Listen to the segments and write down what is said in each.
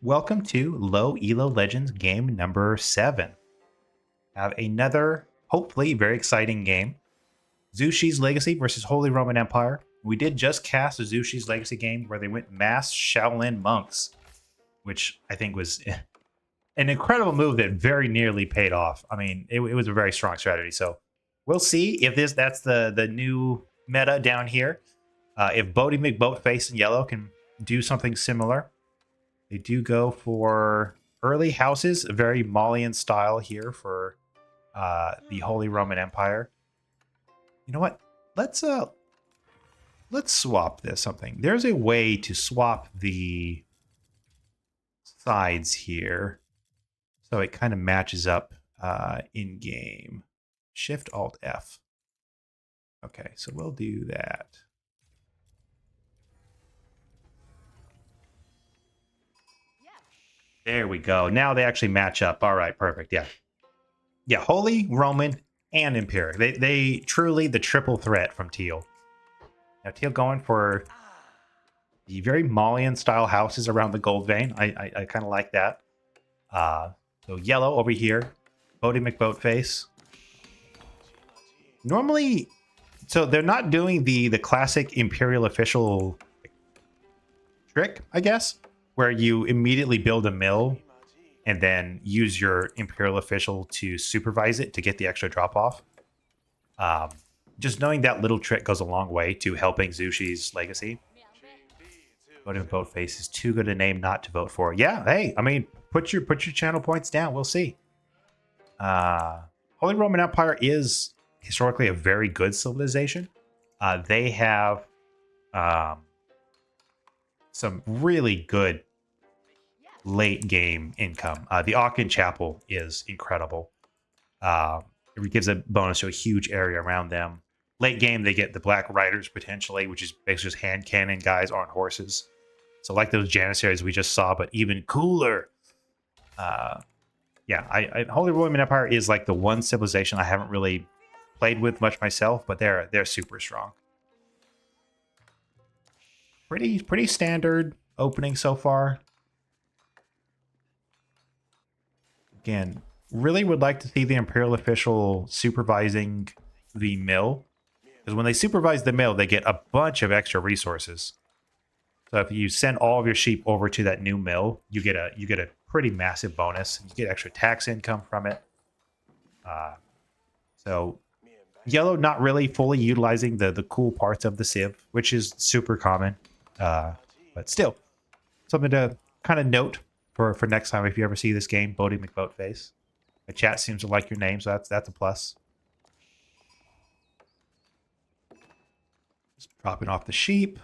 Welcome to Low Elo Legends game number 7. Have another, hopefully, very exciting game. Zushi's Legacy versus Holy Roman Empire. We did just cast a Zushi's Legacy game where they went mass Shaolin monks, which I think was an incredible move that very nearly paid off. I mean, it was a very strong strategy. So we'll see if that's the new meta down here. If Bodie McBoatface in yellow can do something similar. They do go for early houses, a very Malian style here for the Holy Roman Empire. You know what? Let's swap this something. There's a way to swap the sides here, so it kind of matches up in game. Shift Alt F. Okay, so we'll do that. There we go. Now they actually match up. All right, perfect. Yeah. Yeah, Holy, Roman, and Imperial. They truly the triple threat from Teal. Now Teal going for the very Malian style houses around the gold vein. I kind of like that. So yellow over here. Bodie McBoatface. Normally, so they're not doing the classic Imperial official trick, I guess, where you immediately build a mill and then use your Imperial official to supervise it to get the extra drop off. Just knowing that little trick goes a long way to helping Zushi's legacy. Voting McBoatface is too good a name not to vote for. Yeah, hey, I mean, put your channel points down. We'll see. Holy Roman Empire is historically a very good civilization. They have some really good late game income. The Aachen Chapel is incredible. It gives a bonus to a huge area around them. Late game, they get the Black Riders potentially, which is basically just hand cannon guys on horses. So like those Janissaries we just saw, but even cooler. Yeah, Holy Roman Empire is like the one civilization I haven't really played with much myself, but they're super strong. Pretty standard opening so far. Again, really would like to see the Imperial official supervising the mill, because when they supervise the mill, they get a bunch of extra resources. So if you send all of your sheep over to that new mill, you get a pretty massive bonus. You get extra tax income from it. So yellow not really fully utilizing the cool parts of the civ, which is super common. But still, something to kind of note for next time if you ever see this game, Bodie McBoatface. The chat seems to like your name, so that's a plus. Just dropping off the sheep.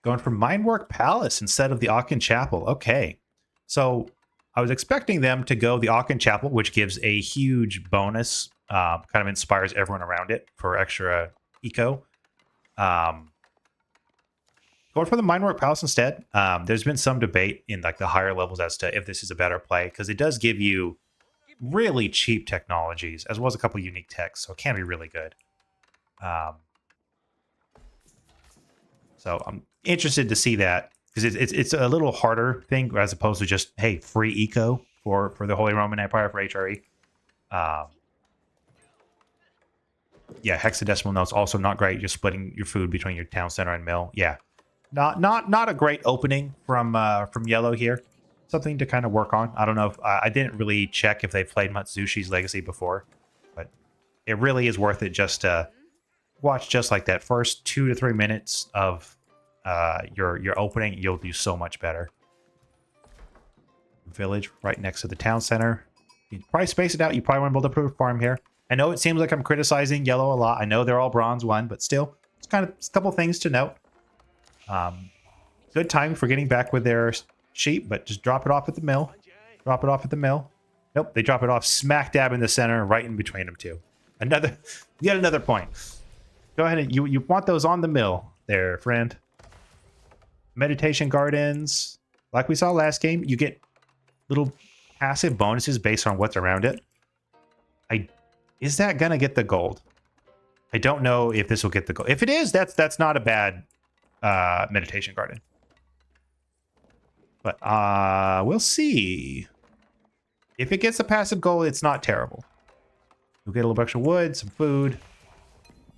Going for Minework Palace instead of the Aachen Chapel. Okay. So I was expecting them to go the Aachen Chapel, which gives a huge bonus. Kind of inspires everyone around it for extra eco. Going for the Minework Palace instead. There's been some debate in like the higher levels as to if this is a better play, because it does give you really cheap technologies as well as a couple unique techs, so it can be really good. So I'm interested to see that, because it's a little harder thing as opposed to just, hey, free eco for the Holy Roman Empire for HRE. Yeah, hexadecimal notes also not great. You're splitting your food between your town center and mill. Yeah, not a great opening from yellow here. Something to kind of work on. I don't know if I didn't really check if they played Matsushi's Legacy before, but it really is worth it just to watch just like that first 2 to 3 minutes of your opening. You'll do so much better. Village right next to the town center. You probably space it out. You probably want to build a proof farm here. I know it seems like I'm criticizing yellow a lot. I know they're all bronze 1, but still, it's kind of a couple things to note. Good time for getting back with their sheep, but just drop it off at the mill. Drop it off at the mill. Nope, they drop it off smack dab in the center, right in between them two. Yet another point. Go ahead and you want those on the mill there, friend. Meditation gardens, like we saw last game, you get little passive bonuses based on what's around it. Is that gonna get the gold? I don't know if this will get the gold. If it is, that's not a bad meditation garden. But we'll see. If it gets a passive gold, it's not terrible. You'll get a little extra wood, some food,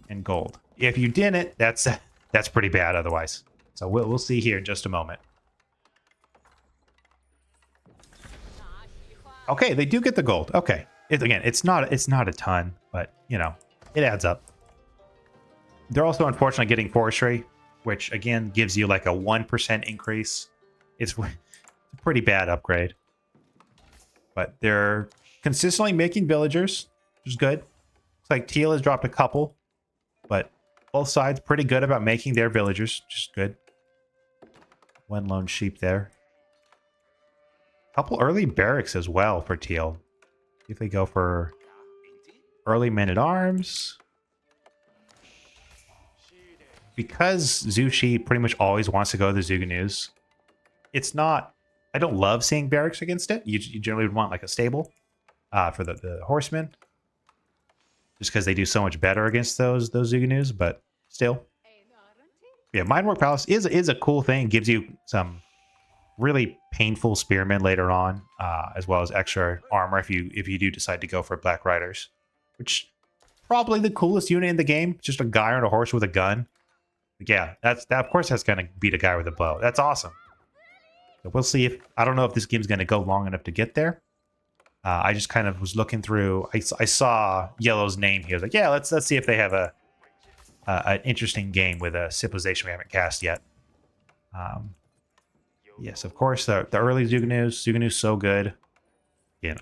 and gold. If you didn't, that's pretty bad otherwise. So we'll see here in just a moment. Okay, they do get the gold. Okay. Again, it's not a ton, but you know, it adds up. They're also unfortunately getting forestry, which again gives you like a 1% increase. It's a pretty bad upgrade. But they're consistently making villagers, which is good. Looks like Teal has dropped a couple, but both sides pretty good about making their villagers, which is good. One lone sheep there. Couple early barracks as well for Teal. See if they go for early men-at-arms. Because Zushi pretty much always wants to go to the Zuganus, it's not... I don't love seeing barracks against it. You generally would want like a stable for the horsemen. Just because they do so much better against those Zuganus, but still. Yeah, Mindwork Palace is a cool thing. It gives you some really painful spearmen later on, as well as extra armor if you do decide to go for Black Riders, which probably the coolest unit in the game. Just a guy on a horse with a gun. Yeah, that of course that's gonna beat a guy with a bow. That's awesome. So we'll see if I don't know if this game's gonna go long enough to get there. I just kind of was looking through. I saw Yellow's name here. I was like, yeah, let's see if they have an interesting game with a civilization we haven't cast yet. Yes, of course, the early Zuganus so good. Again,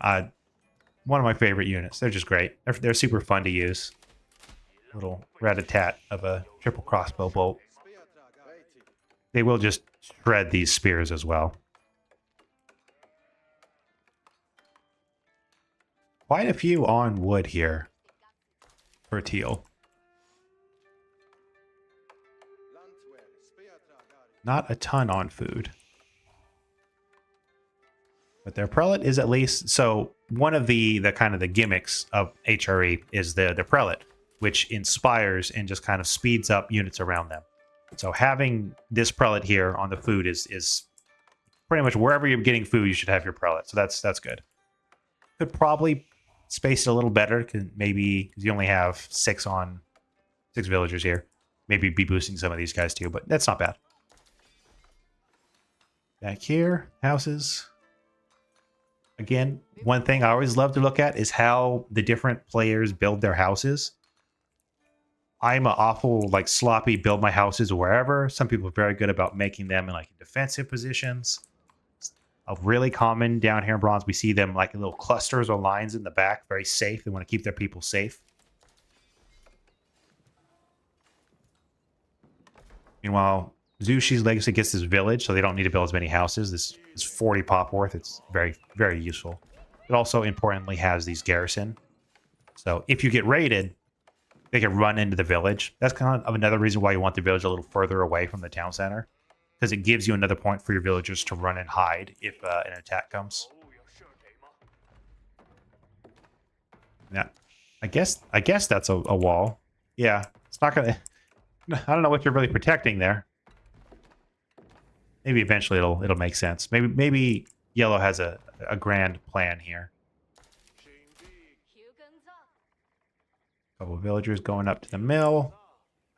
one of my favorite units. They're just great. They're super fun to use. Little rat-a-tat of a triple crossbow bolt. They will just shred these spears as well. Quite a few on wood here for Teal. Not a ton on food. But their prelate is at least... So one of the kind of the gimmicks of HRE is the prelate, which inspires and just kind of speeds up units around them. So having this prelate here on the food is pretty much wherever you're getting food, you should have your prelate. So that's good. Could probably space it a little better, because you only have 6 villagers here. Maybe be boosting some of these guys too, but that's not bad. Back here, houses. Again, one thing I always love to look at is how the different players build their houses. I'm an awful, like, sloppy build my houses wherever. Some people are very good about making them in, like, defensive positions. Really common down here in Bronze. We see them, like, in little clusters or lines in the back. Very safe. They want to keep their people safe. Meanwhile, Zushi's Legacy gets this village, so they don't need to build as many houses. This is 40 pop worth. It's very, very useful. It also, importantly, has these garrison. So if you get raided, they can run into the village. That's kind of another reason why you want the village a little further away from the town center, because it gives you another point for your villagers to run and hide if an attack comes. Yeah, I guess that's a wall. Yeah, it's not gonna... I don't know what you're really protecting there. Maybe eventually it'll make sense. Maybe Yellow has a grand plan here. Couple of villagers going up to the mill.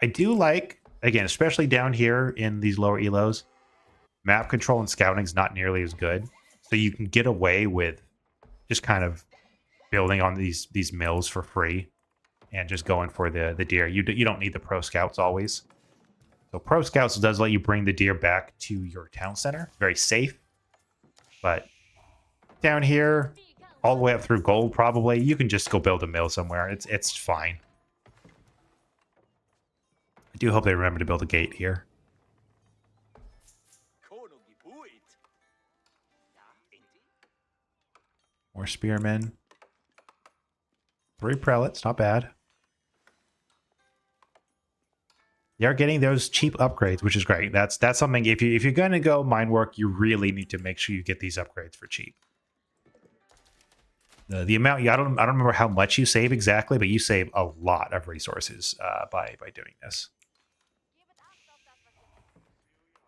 I do like, again, especially down here in these lower elos, map control and scouting is not nearly as good. So you can get away with just kind of building on these mills for free and just going for the deer. You don't need the pro scouts always. So pro scouts does let you bring the deer back to your town center. Very safe. But down here, all the way up through gold, probably, you can just go build a mill somewhere. It's fine. I do hope they remember to build a gate here. More spearmen. 3 prelates, not bad. They are getting those cheap upgrades, which is great. That's something, if you're going to go mine work, you really need to make sure you get these upgrades for cheap. The amount, I don't remember how much you save exactly, but you save a lot of resources by doing this.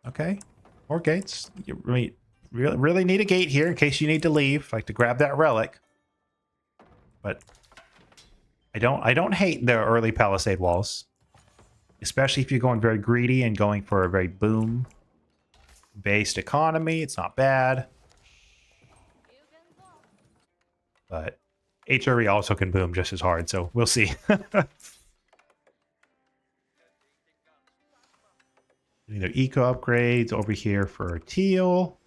Okay, more gates. really need a gate here in case you need to leave, like to grab that relic. But I don't hate the early palisade walls, especially if you're going very greedy and going for a very boom based economy. It's not bad. But HRE also can boom just as hard, so we'll see. Either eco upgrades over here for teal.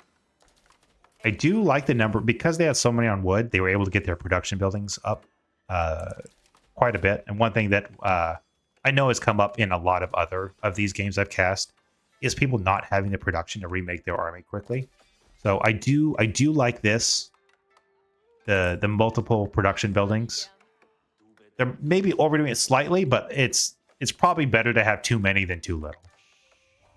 I do like the number because they had so many on wood. They were able to get their production buildings up quite a bit. And one thing that I know has come up in a lot of other of these games I've cast is people not having the production to remake their army quickly. So I do like this. The multiple production buildings. They're maybe overdoing it slightly, but it's probably better to have too many than too little.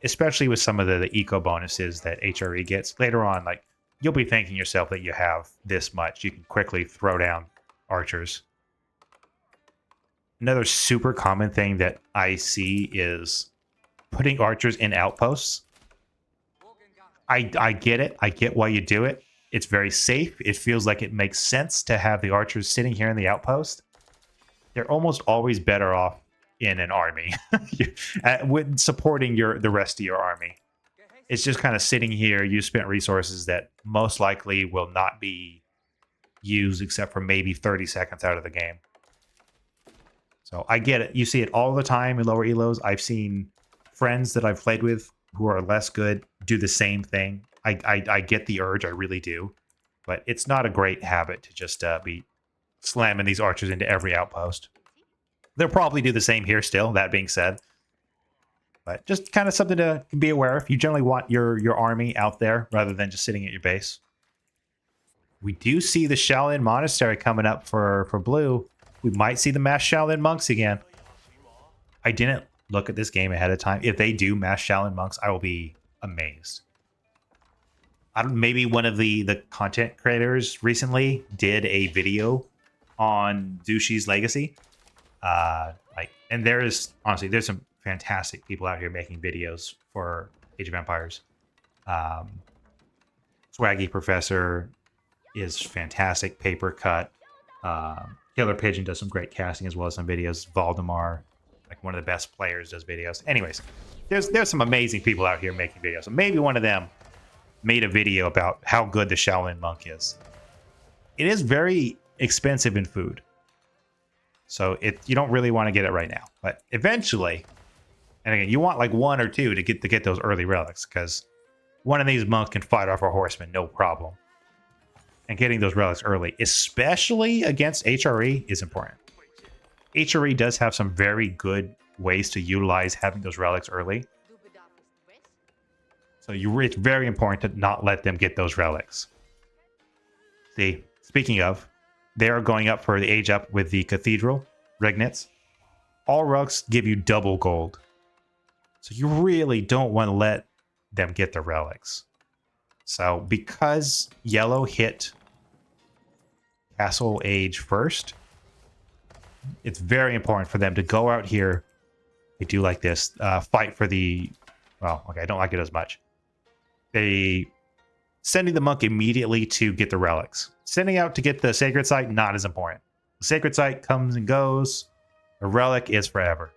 Especially with some of the eco bonuses that HRE gets later on. Like, you'll be thanking yourself that you have this much. You can quickly throw down archers. Another super common thing that I see is putting archers in outposts. I get it. I get why you do it. It's very safe. It feels like it makes sense to have the archers sitting here in the outpost. They're almost always better off in an army with supporting the rest of your army. It's just kind of sitting here. You spent resources that most likely will not be used except for maybe 30 seconds out of the game. So I get it. You see it all the time in lower elos. I've seen friends that I've played with who are less good do the same thing. I get the urge, I really do. But it's not a great habit to just be slamming these archers into every outpost. They'll probably do the same here still, that being said. But just kind of something to be aware of. You generally want your army out there rather than just sitting at your base. We do see the Shaolin Monastery coming up for blue. We might see the mass Shaolin monks again. I didn't look at this game ahead of time. If they do mass Shaolin monks, I will be amazed. Maybe one of the content creators recently did a video on Zushi's Legacy. And there's some fantastic people out here making videos for Age of Empires. Swaggy Professor is fantastic, paper cut. Killer Pigeon does some great casting as well as some videos. Valdemar, like one of the best players, does videos. Anyways, there's some amazing people out here making videos. So maybe one of them made a video about how good the Shaolin monk is. It is very expensive in food. So you don't really want to get it right now. But eventually, and again, you want like one or two to get those early relics, because one of these monks can fight off a horseman, no problem. And getting those relics early, especially against HRE, is important. HRE does have some very good ways to utilize having those relics early. So it's very important to not let them get those relics. See, speaking of, they're going up for the age up with the Cathedral, Regnitz. All relics give you double gold. So you really don't want to let them get the relics. So because yellow hit Castle Age first, it's very important for them to go out here. They do like this. Fight for the... Well, okay, I don't like it as much. They sending the monk immediately to get the relics. Sending out to get the sacred site, not as important. The sacred site comes and goes. A relic is forever.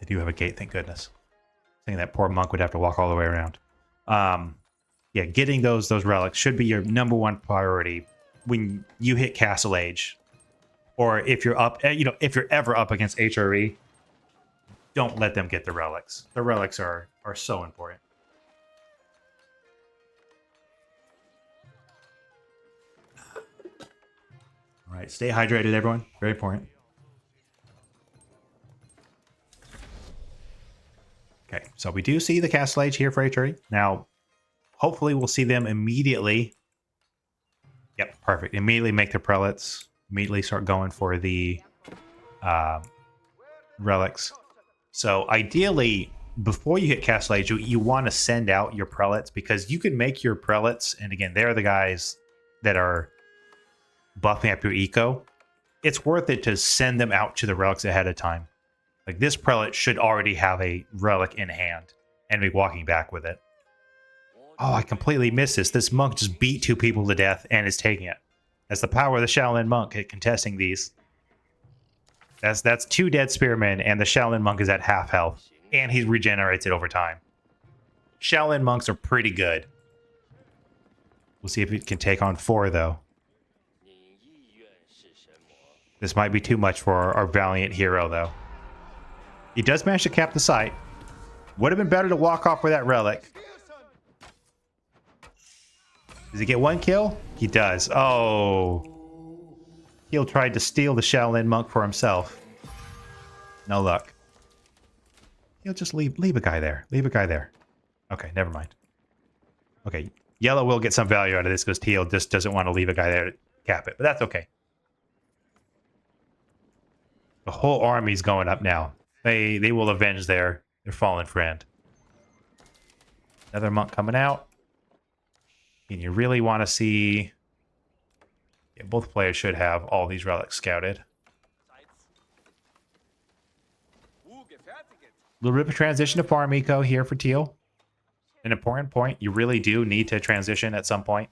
They do have a gate, thank goodness. Saying that poor monk would have to walk all the way around. Yeah, getting those relics should be your number one priority when you hit Castle Age, or if you're up, if you're ever up against HRE. Don't let them get the relics. The relics are so important. All right, stay hydrated, everyone. Very important. Okay, so we do see the Castle Age here for HRE. Now, hopefully we'll see them immediately. Yep, perfect. Immediately make the prelates. Immediately start going for the relics. So ideally, before you hit Castle Age, you want to send out your prelates, because you can make your prelates, and again, they're the guys that are buffing up your eco. It's worth it to send them out to the relics ahead of time. Like, this prelate should already have a relic in hand and be walking back with it. Oh, I completely missed this. This monk just beat 2 people to death and is taking it. That's the power of the Shaolin monk at contesting these. That's 2 dead spearmen, and the Shaolin monk is at half health. And he regenerates it over time. Shaolin monks are pretty good. We'll see if it can take on 4, though. This might be too much for our valiant hero, though. He does manage to cap the sight. Would have been better to walk off with that relic. Does he get 1 kill? He does. Oh. He'll try to steal the Shaolin monk for himself. No luck. He'll just leave a guy there. Leave a guy there. Okay, never mind. Okay, yellow will get some value out of this because teal just doesn't want to leave a guy there to cap it, but that's okay. The whole army's going up now. They will avenge their fallen friend. Another monk coming out. And you really want to see... Yeah, both players should have all these relics scouted. A little bit of a transition to farm eco here for teal. An important point. You really do need to transition at some point.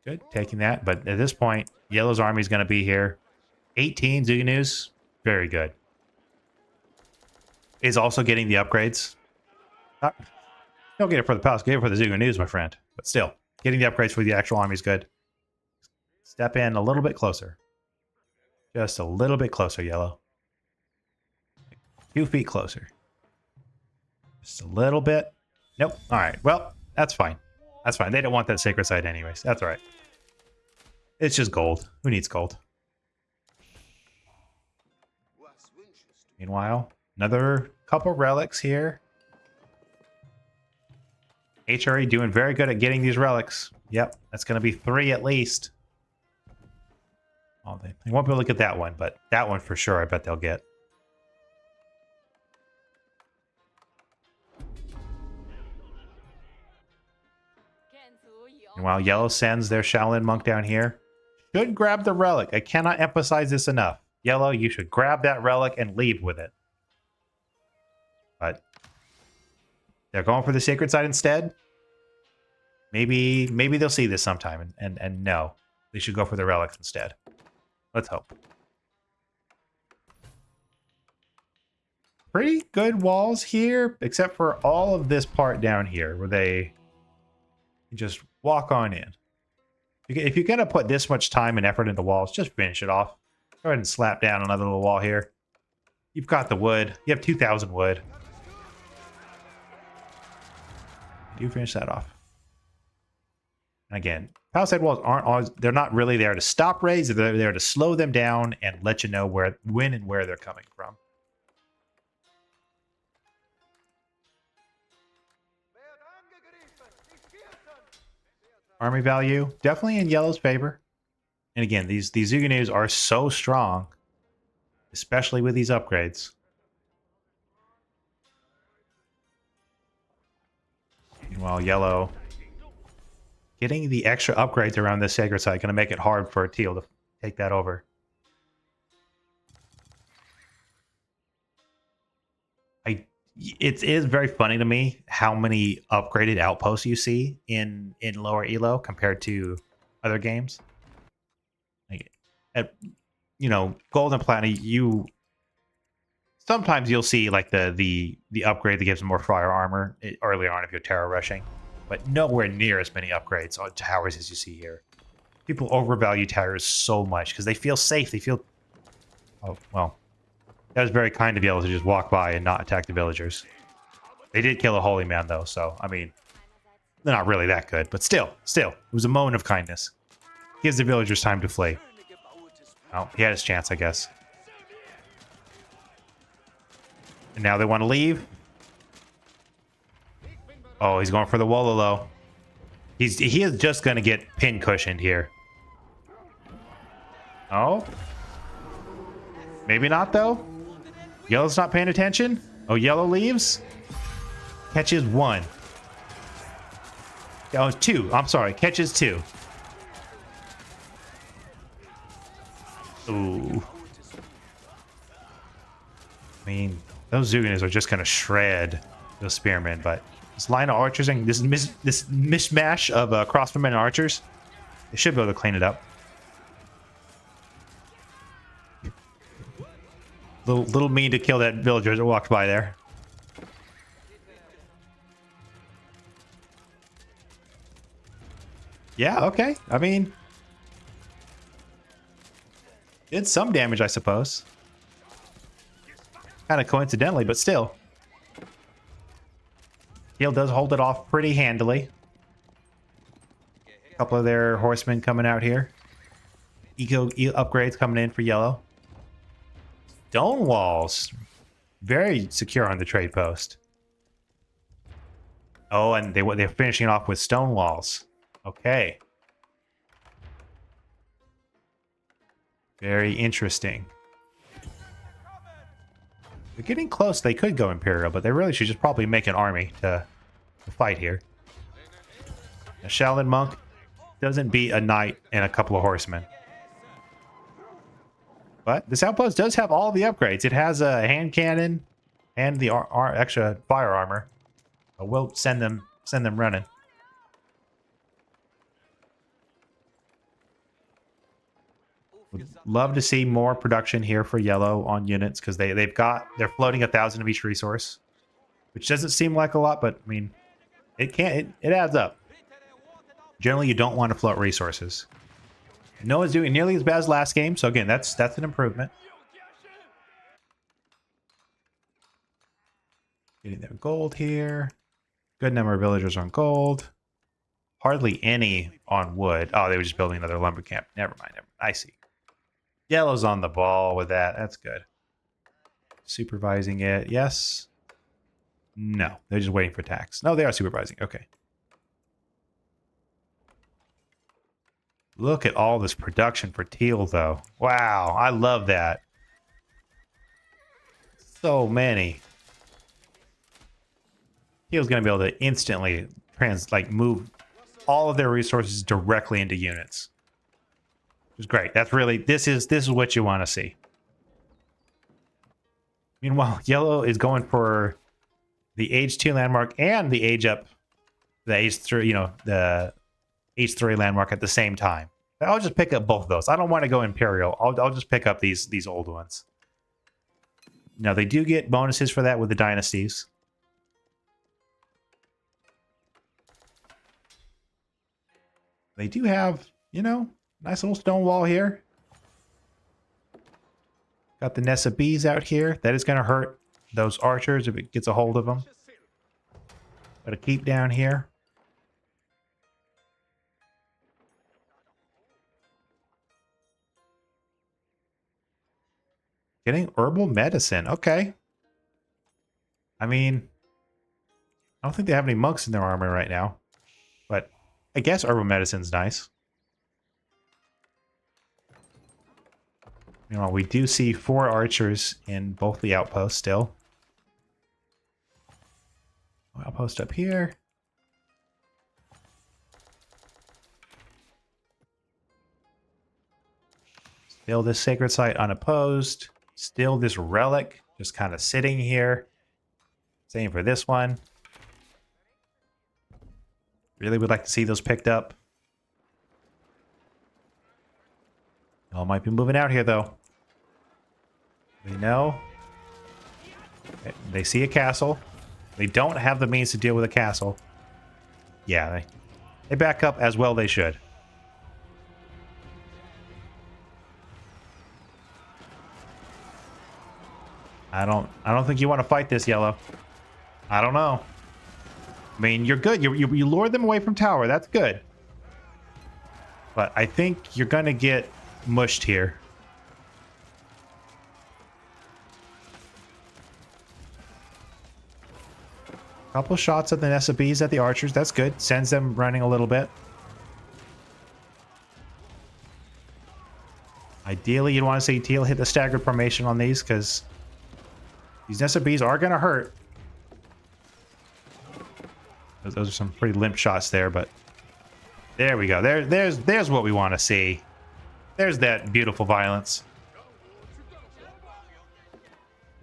Good, taking that. But at this point, yellow's army is going to be here. 18 Zuganus. Very good. Is also getting the upgrades. Don't get it for the palace, get it for the Zuganus, my friend. But still, getting the upgrades for the actual army is good. Step in a little bit closer. Just a little bit closer, yellow. 2 feet closer. Just a little bit. Nope. All right. Well, that's fine. That's fine. They don't want that sacred site anyways. That's all right. It's just gold. Who needs gold? Meanwhile, another couple relics here. HRE doing very good at getting these relics. Yep, that's going to be 3 at least. Oh, they won't be able to get that one, but that one for sure I bet they'll get. Meanwhile, yellow sends their Shaolin monk down here. Should grab the relic. I cannot emphasize this enough. Yellow, you should grab that relic and leave with it. But they're going for the sacred site instead. Maybe they'll see this sometime and no. They should go for the relics instead. Let's hope. Pretty good walls here, except for all of this part down here where they just walk on in. If you're going to put this much time and effort into walls, just finish it off. Go ahead and slap down another little wall here. You've got the wood. You have 2,000 wood. You finish that off. And again, palisade walls aren't always, they're not really there to stop raids. They're there to slow them down and let you know when and where they're coming from. Army value, definitely in yellow's favor. And again, these Zuganus are so strong, especially with these upgrades. Meanwhile, yellow getting the extra upgrades around this sacred site going to make it hard for teal to take that over. It is very funny to me how many upgraded outposts you see in lower elo compared to other games. Like at gold and platinum, sometimes you'll see like the upgrade that gives more fire armor early on if you're terror rushing, but nowhere near as many upgrades on towers as you see here. People overvalue towers so much because they feel safe. They feel, oh well. That was very kind of Yellow to just walk by and not attack the villagers. They did kill a holy man, though, so, I mean, they're not really that good. But still, it was a moment of kindness. Gives the villagers time to flee. Oh, he had his chance, I guess. And now they want to leave. Oh, he's going for the Wololo. He is just going to get pin cushioned here. Oh. Maybe not, though. Yellow's not paying attention. Oh, yellow leaves. Catches 1. Oh, 2. I'm sorry. Catches 2. Ooh. I mean, those Zuganus are just going to shred those spearmen, but This line of archers and this mishmash of crossbowmen and archers. They should be able to clean it up. Little mean to kill that villager that walked by there. Yeah, okay. I mean, did some damage, I suppose. Kind of coincidentally, but still. Heal does hold it off pretty handily. A couple of their horsemen coming out here. Eco upgrades coming in for yellow. Stone walls. Very secure on the trade post. Oh, and they're finishing off with stone walls. Okay. Very interesting. They're getting close. They could go Imperial, but they really should just probably make an army to fight here. A Shaolin monk doesn't beat a knight and a couple of horsemen. But this outpost does have all the upgrades. It has a hand cannon and the extra fire armor. We'll send them running. Would love to see more production here for yellow on units because they're floating 1,000 of each resource, which doesn't seem like a lot, but I mean, it adds up. Generally, you don't want to float resources. No one's doing nearly as bad as last game, so again, that's an improvement. Getting their gold here. Good number of villagers on gold. Hardly any on wood. Oh, they were just building another lumber camp. Never mind. I see. Yellow's on the ball with that. That's good. Supervising it. Yes. No. They're just waiting for tax. No, they are supervising. Okay. Look at all this production for teal, though. Wow. I love that. So many. Teal's going to be able to instantly move all of their resources directly into units. Which is great. That's really, this is what you want to see. Meanwhile, yellow is going for the age 2 landmark and the age up, the age 3, the age 3 landmark at the same time. I'll just pick up both of those. I don't want to go Imperial. I'll just pick up these old ones. Now they do get bonuses for that with the dynasties. They do have, nice little stone wall here. Got the Nessa bees out here. That is going to hurt those archers if it gets a hold of them. Got to keep down here. Getting herbal medicine. Okay. I mean, I don't think they have any monks in their armor right now. But I guess herbal medicine's nice. We do see 4 archers in both the outposts still. Outpost up here. Still this sacred site unopposed. Still this relic just kind of sitting here. Same for this one. Really would like to see those picked up. All might be moving out here, though. They know. They see a castle. They don't have the means to deal with a castle. Yeah, they back up as well they should. I don't think you want to fight this, yellow. I don't know. I mean, you're good. You lured them away from tower. That's good. But I think you're going to get mushed here. Couple shots at the Nessa bees at the archers. That's good. Sends them running a little bit. Ideally, you'd want to see teal hit the staggered formation on these because these Nessa bees are going to hurt. Those are some pretty limp shots there, but there we go. There's what we want to see. There's that beautiful violence.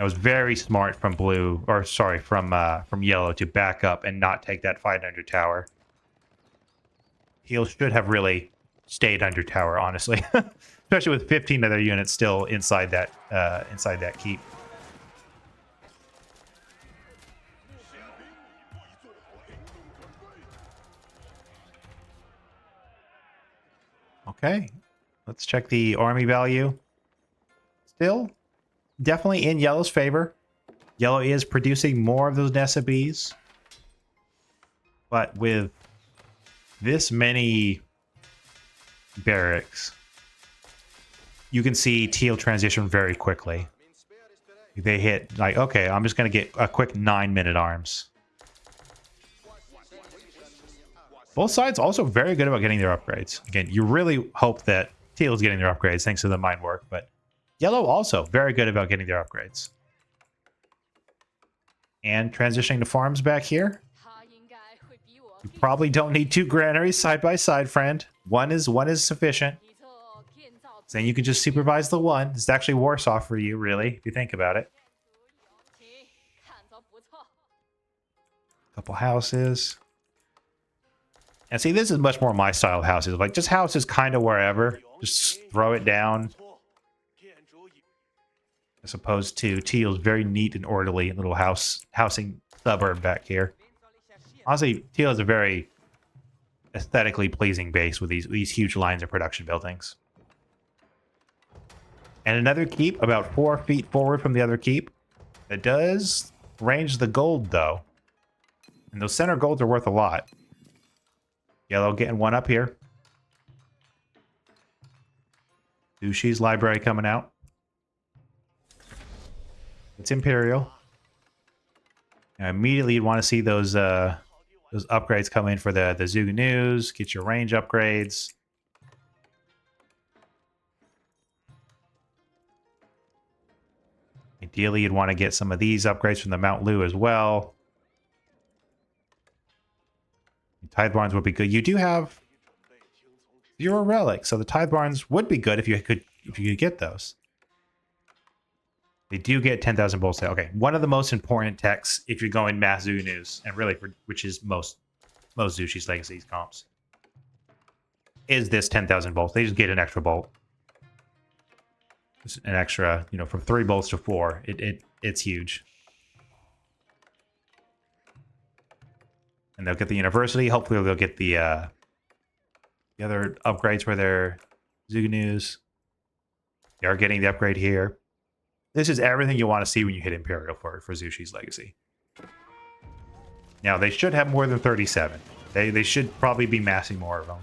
That was very smart from blue, or sorry, from yellow to back up and not take that fight under tower. Teal should have really stayed under tower, honestly, especially with 15 of their units still inside that keep. Okay, let's check the army value. Still, definitely in yellow's favor. Yellow is producing more of those nest of bees, but with this many barracks, you can see teal transition very quickly. They hit like, okay, I'm just going to get a quick 9-minute arms. Both sides also very good about getting their upgrades. Again, you really hope that teal is getting their upgrades thanks to the mine work, but yellow also very good about getting their upgrades. And transitioning to farms back here. You probably don't need 2 granaries side by side, friend. One is sufficient. Then you can just supervise the one. It's actually worse off for you, really, if you think about it. Couple houses. And see, this is much more my style of houses. Like, just houses kind of wherever. Just throw it down. As opposed to teal's very neat and orderly little housing suburb back here. Honestly, teal is a very aesthetically pleasing base with these huge lines of production buildings. And another keep about 4 feet forward from the other keep. It does range the gold, though. And those center golds are worth a lot. Yellow getting one up here. Sushi's library coming out. It's Imperial. Now, immediately you'd want to see those upgrades come in for the Zuganus. Get your range upgrades. Ideally, you'd want to get some of these upgrades from the Mount Lu as well. Tithe Barns would be good. You do have 0 relics, so the Tithe Barns would be good if you could get those. They do get 10,000 bolts. Okay, one of the most important techs if you're going mass Zuganus, and really which is most Zushi's Legacies comps, is this 10,000 bolts. They just get an extra bolt. Just an extra, from 3 bolts to 4. It's huge. And they'll get the university. Hopefully they'll get the other upgrades for their Zuganus. They are getting the upgrade here. This is everything you want to see when you hit Imperial for Zushi's Legacy. Now, they should have more than 37. They should probably be massing more of them.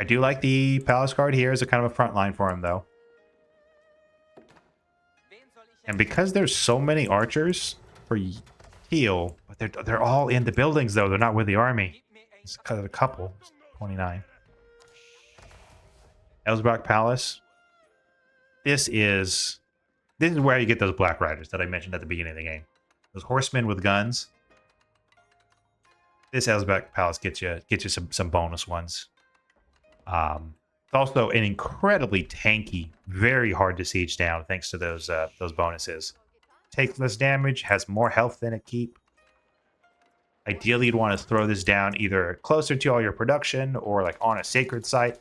I do like the Palace Guard here as a kind of a front line for him, though. And because there's so many archers for teal, but they're all in the buildings, though. They're not with the army. It's a couple. 29. Elsbach Palace. This is where you get those Black Riders that I mentioned at the beginning of the game. Those horsemen with guns. This Elsbach Palace gets you some bonus ones. It's also an incredibly tanky, very hard to siege down thanks to those bonuses. Takes less damage, has more health than a keep. Ideally, you'd want to throw this down either closer to all your production or like on a sacred site.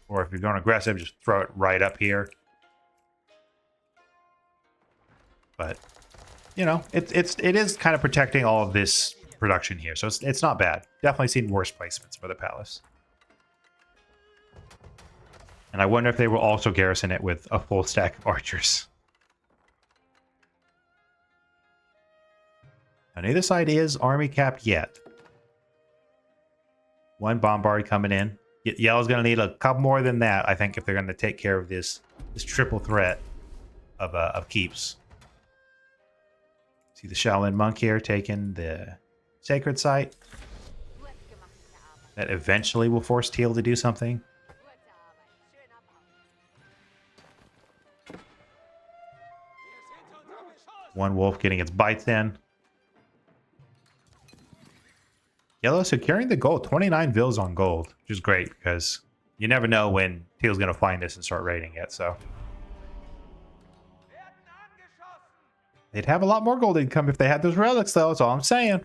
Or if you're going aggressive, just throw it right up here. But, it is kind of protecting all of this production here. So it's not bad. Definitely seen worse placements for the palace. And I wonder if they will also garrison it with a full stack of archers. On either side is army capped yet. One bombard coming in. Yellow's going to need a couple more than that, I think, if they're going to take care of this triple threat of keeps. See the Shaolin monk here taking the sacred site. That eventually will force Teal to do something. One wolf getting its bites in. Yellow securing the gold. 29 vills on gold, which is great because you never know when Teal's going to find this and start raiding it. So They'd have a lot more gold income if they had those relics, though. That's all I'm saying.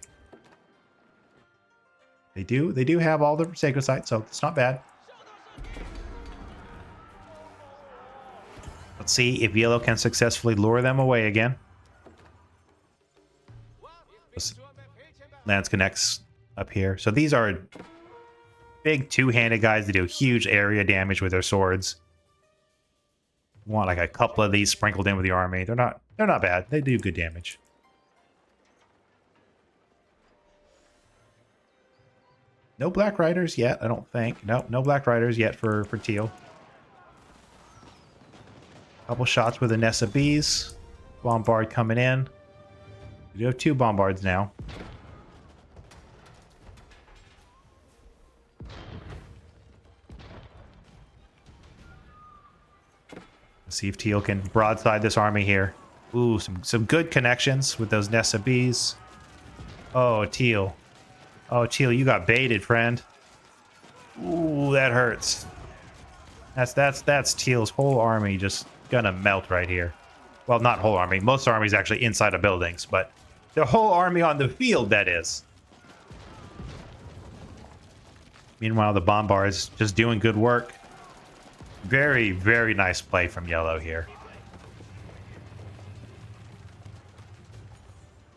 They do have all the sacred sites, so it's not bad. Let's see if yellow can successfully lure them away again. Lance connects up here. So these are big two-handed guys that do huge area damage with their swords. Want like a couple of these sprinkled in with the army. They're not bad. They do good damage. No Black Riders yet, I don't think. Nope, no Black Riders yet for teal. Couple shots with a nest of bees. Bombard coming in. We do have 2 bombards now. Let's see if teal can broadside this army here. Ooh, some good connections with those nests of bees. Oh, teal. Oh, teal, you got baited, friend. Ooh, that hurts. That's teal's whole army just gonna melt right here. Well, not whole army. Most armies actually inside of buildings, but the whole army on the field, that is. Meanwhile, the bombards just doing good work. Very, very nice play from yellow here.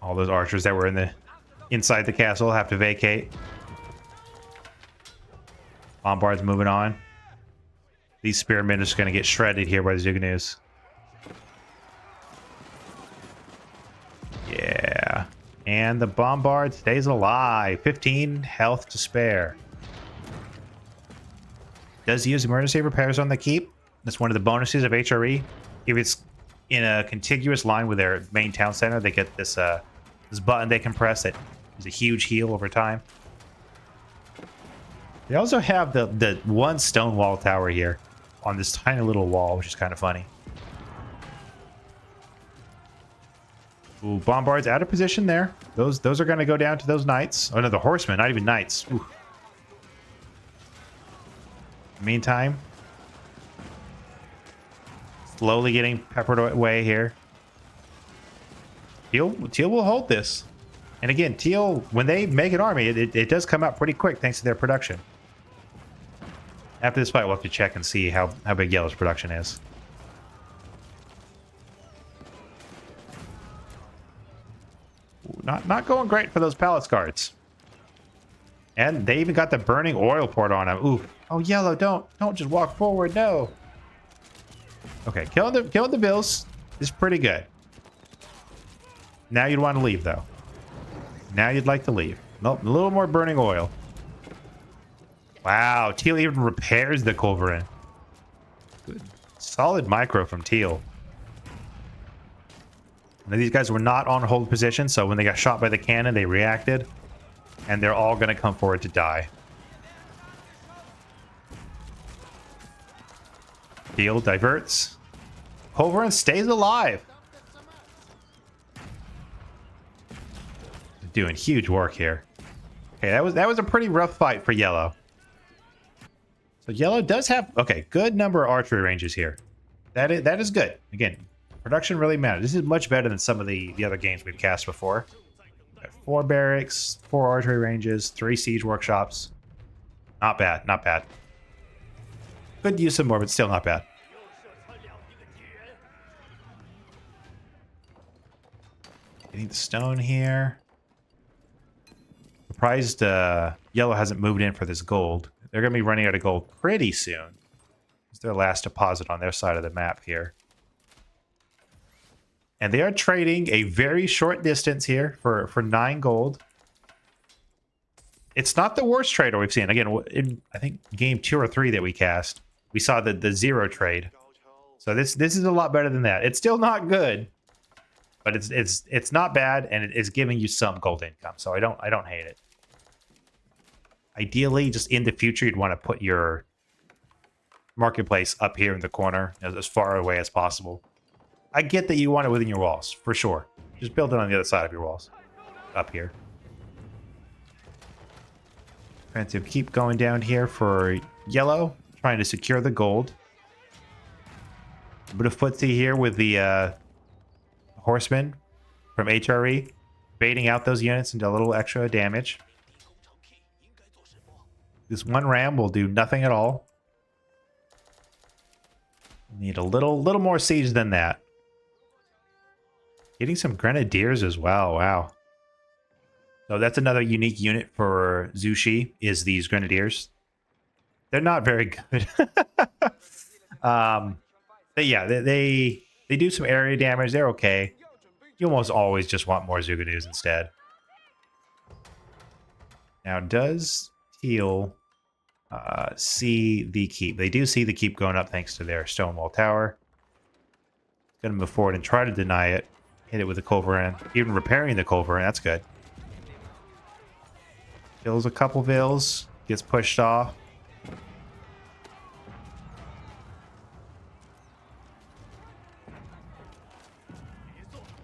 All those archers that were inside the castle have to vacate. Bombard's moving on. These spearmen are just going to get shredded here by the Zuganus. Yeah. And the bombard stays alive. 15 health to spare. Does use emergency repairs on the keep. That's one of the bonuses of HRE. If it's in a contiguous line with their main town center, they get this this button they can press that is a huge heal over time. They also have the one stone wall tower here on this tiny little wall, which is kind of funny. Ooh, bombards out of position there. Those are going to go down to those knights. Oh no, the horsemen, not even knights. Ooh. Meantime, slowly getting peppered away here. Teal will hold this. And again, teal, when they make an army, it does come out pretty quick thanks to their production. After this fight, we'll have to check and see how big yellow's production is. Ooh, not going great for those palace guards. And they even got the burning oil poured on them. Ooh. Oh, yellow, don't just walk forward. No. Okay, killing the bills is pretty good. Now you'd want to leave, though. Now you'd like to leave. Nope, a little more burning oil. Wow, teal even repairs the culverin. Good. Solid micro from teal. Now, these guys were not on hold position, so when they got shot by the cannon, they reacted. And they're all going to come forward to die. Teal diverts. Culverin stays alive. Doing huge work here. Okay, that was a pretty rough fight for yellow. So yellow does have good number of archery ranges here. That is good. Again, production really matters. This is much better than some of the other games we've cast before. 4 barracks, 4 archery ranges, 3 siege workshops. Not bad, not bad. Could use some more, but still not bad. Getting the stone here. Surprised yellow hasn't moved in for this gold. They're going to be running out of gold pretty soon. It's their last deposit on their side of the map here. And they are trading a very short distance here for 9 gold. It's not the worst trader we've seen. Again, in, I think game 2 or 3 that we cast, we saw the 0 trade. So this is a lot better than that. It's still not good, but it's not bad, and it is giving you some gold income. So I don't hate it. Ideally, just in the future, you'd want to put your marketplace up here in the corner, as far away as possible. I get that you want it within your walls, for sure. Just build it on the other side of your walls. Up here. Trying to keep going down here for yellow. Trying to secure the gold. A bit of footsie here with the horsemen. from HRE, baiting out those units into a little extra damage. This one ram will do nothing at all. Need a little more siege than that. Getting some grenadiers as well. Wow. So that's another unique unit for Zushi, is these grenadiers. They're not very good. But yeah, they do some area damage. They're okay. You almost always just want more Zugadoos instead. Now, does Teal see the keep? They do see the keep going up thanks to their Stonewall Tower. Going to move forward and try to deny it. Hit it with the culverin. Even repairing the culverin, that's good. Kills a couple vills. Gets pushed off.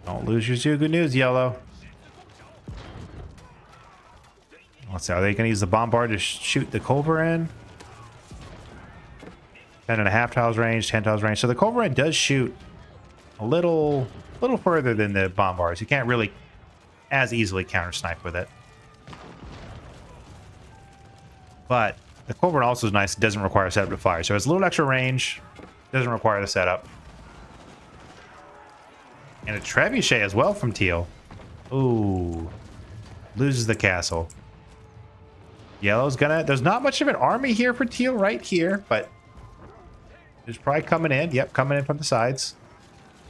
Don't lose your Zugadoos, Yellow. Let's see, are they going to use the bombard to shoot the culverin? 10.5 tiles range, 10 tiles range. So the culverin does shoot a little further than the bombards. You can't really as easily counter snipe with it. But the culverin also is nice. It doesn't require a setup to fire. So it's a little extra range. Doesn't require the setup. And a trebuchet as well from Teal. Ooh. Loses the castle. Yellow's gonna... There's not much of an army here for Teal right here, but it's probably coming in. Yep, coming in from the sides.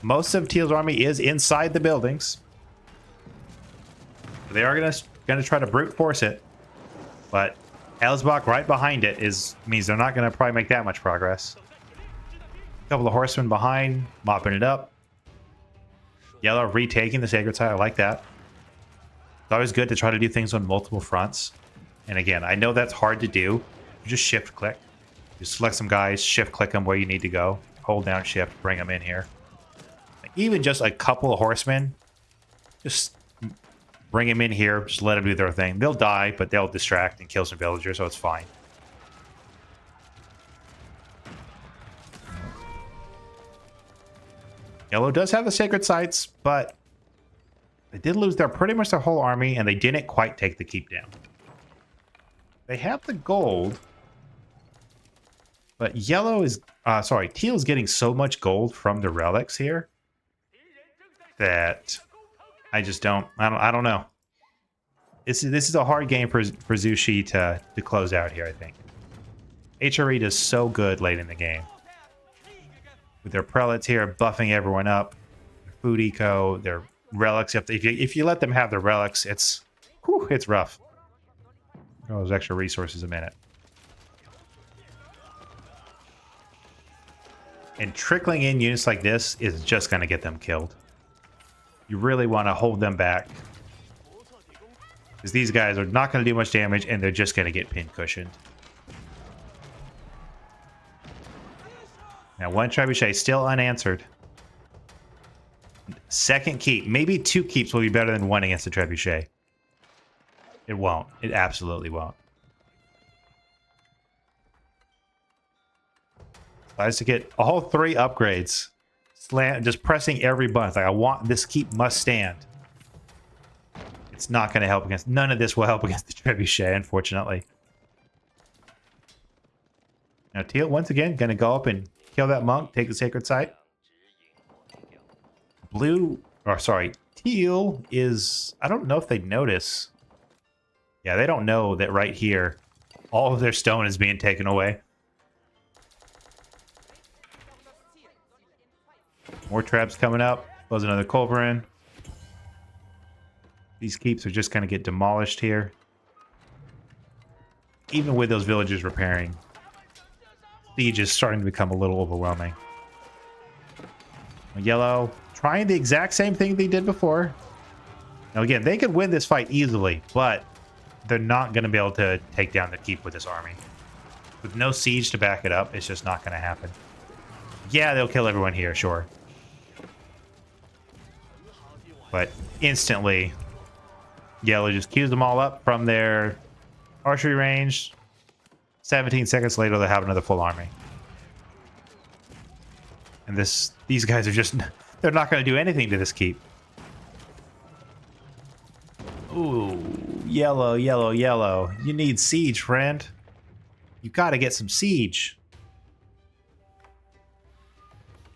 Most of Teal's army is inside the buildings. They are gonna try to brute force it, but Elsbach right behind it means they're not gonna probably make that much progress. A couple of horsemen behind, mopping it up. Yellow retaking the sacred site. I like that. It's always good to try to do things on multiple fronts. And again, I know that's hard to do. You just shift click. You select some guys, shift click them where you need to go. Hold down shift, bring them in here. Even just a couple of horsemen, just bring them in here. Just let them do their thing. They'll die, but they'll distract and kill some villagers, so it's fine. Yellow does have the sacred sites, but they did lose pretty much their whole army, and they didn't quite take the keep down. They have the gold, but yellow is... Teal is getting so much gold from the relics here that I just don't... I don't know. This is a hard game for Zushi to close out here, I think. HRE does so good late in the game. With their prelates here buffing everyone up, food eco, their relics. If you let them have their relics, it's rough. Oh, those extra resources a minute. And trickling in units like this is just going to get them killed. You really want to hold them back, because these guys are not going to do much damage, and they're just going to get pin cushioned. Now, one trebuchet still unanswered. Second keep. Maybe 2 keeps will be better than 1 against the trebuchet. It won't. It absolutely won't. Tries to get all 3 upgrades. Just pressing every button. It's like, I want this keep must stand. It's not going to help against... None of this will help against the trebuchet, unfortunately. Now, Teal, once again, going to go up and kill that monk, take the sacred site. Teal is... I don't know if they notice. Yeah, they don't know that right here, all of their stone is being taken away. More traps coming up. Close another culverin. These keeps are just going to get demolished here. Even with those villagers repairing, siege is starting to become a little overwhelming. Yellow trying the exact same thing they did before. Now again, they could win this fight easily, but they're not going to be able to take down the keep with this army. With no siege to back it up, it's just not going to happen. Yeah, they'll kill everyone here, sure. But instantly, Yellow just queues them all up from their archery range. 17 seconds later, they'll have another full army. And these guys are just... They're not going to do anything to this keep. Ooh, yellow, yellow, yellow. You need siege, friend. You gotta get some siege.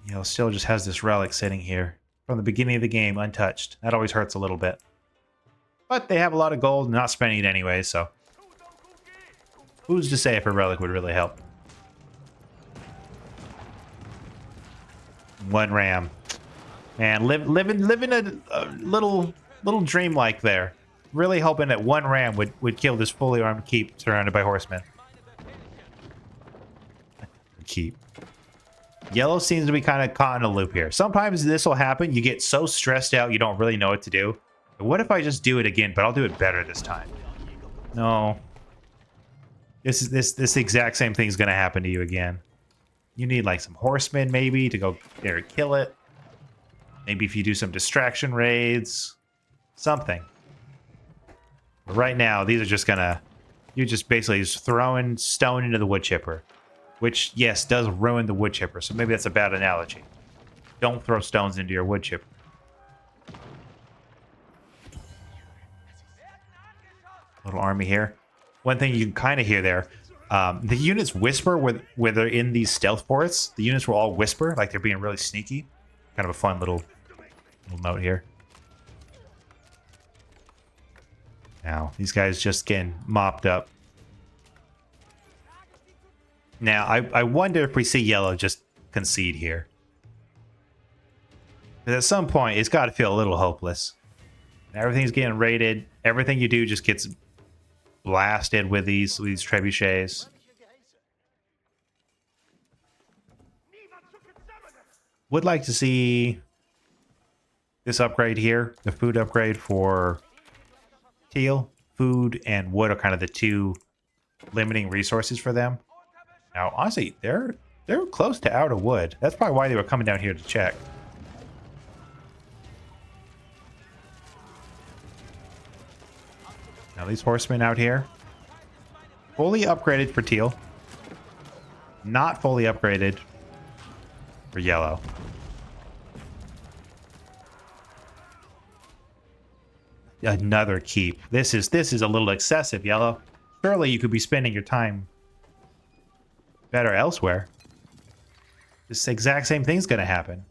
Yellow still just has this relic sitting here from the beginning of the game, untouched. That always hurts a little bit. But they have a lot of gold, not spending it anyway, so who's to say if a relic would really help? One ram. Man, living a little dream like there. Really hoping that one ram would kill this fully armed keep surrounded by horsemen. Keep. Yellow seems to be kind of caught in a loop here. Sometimes this will happen. You get so stressed out you don't really know what to do. But what if I just do it again, but I'll do it better this time? No. This exact same thing is going to happen to you again. You need like some horsemen maybe to go there and kill it. Maybe if you do some distraction raids. Something. But right now, these are just gonna... You're just basically just throwing stone into the wood chipper. Which, yes, does ruin the wood chipper. So maybe that's a bad analogy. Don't throw stones into your wood chipper. Little army here. One thing you can kind of hear there. The units whisper where they're in these stealth forts. The units will all whisper like they're being really sneaky. Kind of a fun little note here. Now, these guys just getting mopped up. Now, I wonder if we see yellow just concede here. But at some point, it's got to feel a little hopeless. Everything's getting raided. Everything you do just gets blasted with these trebuchets. Would like to see this upgrade here, the food upgrade for teal. Food and wood are kind of the two limiting resources for them. Now, honestly, they're close to out of wood. That's probably why they were coming down here to check. Now these horsemen out here, fully upgraded for teal, not fully upgraded for yellow. Another keep. This is a little excessive, yellow. Surely you could be spending your time better elsewhere. This exact same thing's gonna happen.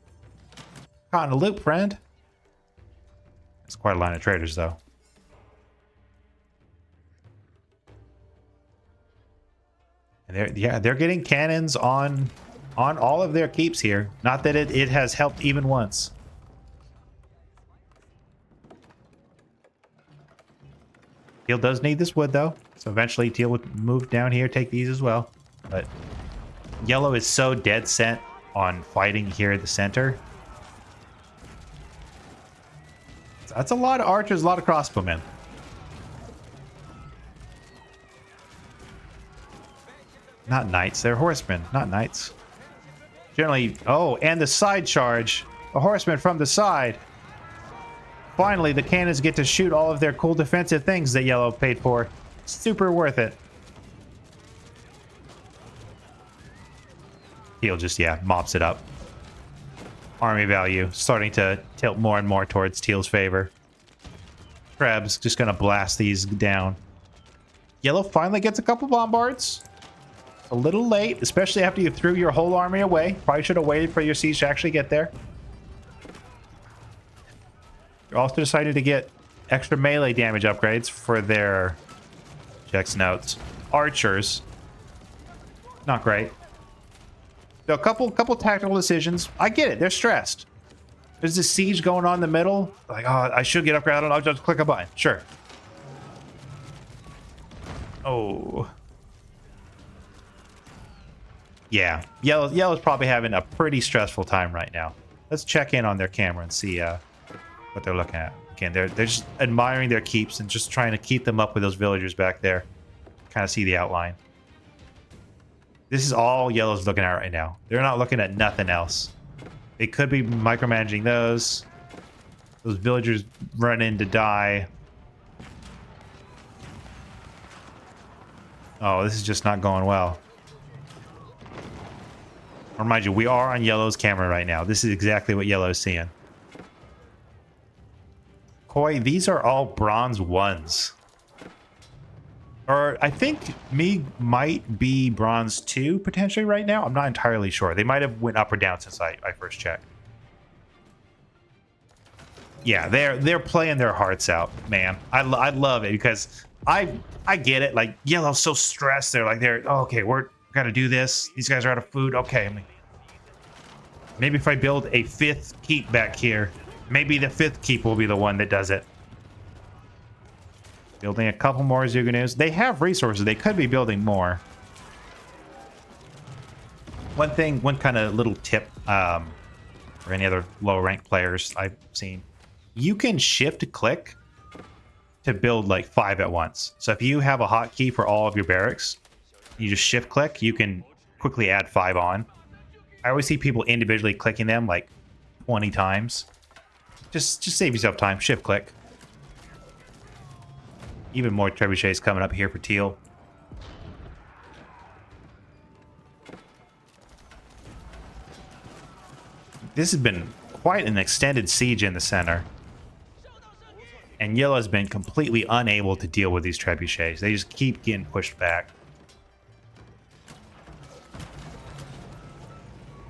Caught in a loop, friend. That's quite a line of traders, though. And they're getting cannons on all of their keeps here. Not that it has helped even once. Teal does need this wood, though. So eventually Teal would move down here, take these as well. But yellow is so dead set on fighting here at the center. That's a lot of archers, a lot of crossbowmen. Not knights, they're horsemen, not knights. Generally, oh, and the side charge. A horseman from the side. Finally, the cannons get to shoot all of their cool defensive things that yellow paid for. Super worth it. Teal just, yeah, mops it up. Army value starting to tilt more and more towards Teal's favor. Treb's just gonna blast these down. Yellow finally gets a couple bombards. A little late, especially after you threw your whole army away. Probably should have waited for your siege to actually get there. You also decided to get extra melee damage upgrades for their checks notes. Archers. Not great. So a couple tactical decisions. I get it. They're stressed. There's this siege going on in the middle. Like, oh, I should get upgraded. I'll just click a button. Sure. Oh. Yeah. Yellow's probably having a pretty stressful time right now. Let's check in on their camera and see what they're looking at. Again, they're just admiring their keeps and just trying to keep them up with those villagers back there. Kind of see the outline. This is all yellow's looking at right now. They're not looking at nothing else. They could be micromanaging those. Those villagers run in to die. Oh, this is just not going well. I'll remind you, we are on yellow's camera right now. This is exactly what yellow is seeing. Koi, these are all bronze 1s. Or I think me might be bronze 2 potentially right now. I'm not entirely sure. They might have went up or down since I first checked. Yeah, they're playing their hearts out, man. I love it because I get it. Like Yellow's so stressed. They're like oh, okay, we're gotta do this. These guys are out of food. Okay, maybe if I build a 5th keep back here, maybe the 5th keep will be the one that does it. Building a couple more Zuganos. They have resources. They could be building more. One kind of little tip for any other low rank players I've seen. You can shift click to build like 5 at once. So if you have a hotkey for all of your barracks, you just shift click, you can quickly add 5 on. I always see people individually clicking them like 20 times. Just save yourself time. Shift click. Even more trebuchets coming up here for Teal. This has been quite an extended siege in the center. And Yellow has been completely unable to deal with these trebuchets. They just keep getting pushed back.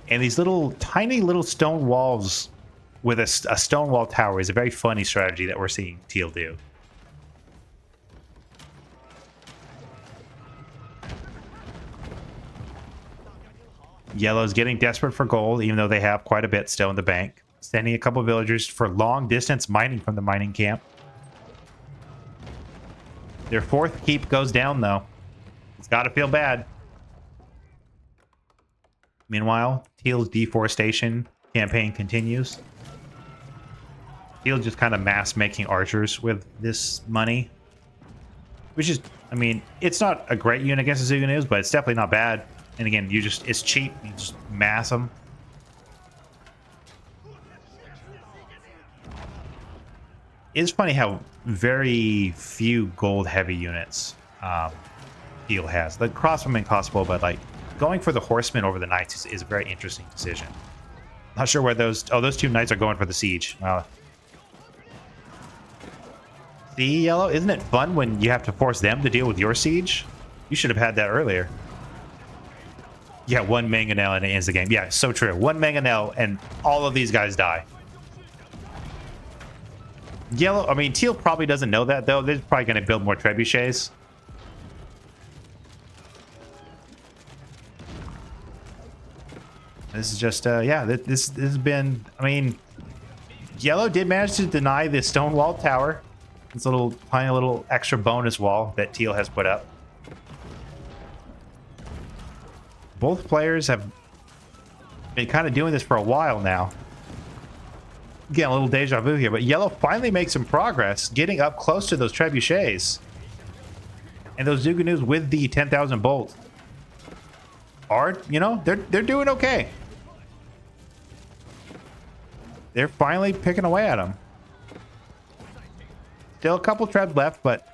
And these tiny little stone walls with a stone wall tower is a very funny strategy that we're seeing Teal do. Yellow's getting desperate for gold, even though they have quite a bit still in the bank. Sending a couple villagers for long distance mining from the mining camp. Their 4th keep goes down, though. It's got to feel bad. Meanwhile, Teal's deforestation campaign continues. Teal just kind of mass making archers with this money. Which is, I mean, it's not a great unit against the Zuganus, but it's definitely not bad. And again, it's cheap. You just mass them. It's funny how very few gold heavy units Teal has. The crossbowmen cost well, but like going for the horsemen over the knights is a very interesting decision. Not sure where those 2 knights are going for the siege. See, Yellow, isn't it fun when you have to force them to deal with your siege? You should have had that earlier. Yeah, 1 mangonel and it ends the game. Yeah, so true. 1 mangonel and all of these guys die. Yellow, I mean, Teal probably doesn't know that, though. They're probably going to build more trebuchets. This is just, yeah, this has been, I mean, Yellow did manage to deny the stone wall tower. This tiny little extra bonus wall that Teal has put up. Both players have been kind of doing this for a while now. Again, a little deja vu here, but Yellow finally makes some progress getting up close to those trebuchets. And those Zuganus with the 10,000 bolt are, you know, they're doing okay. They're finally picking away at them. Still a couple trebs left, but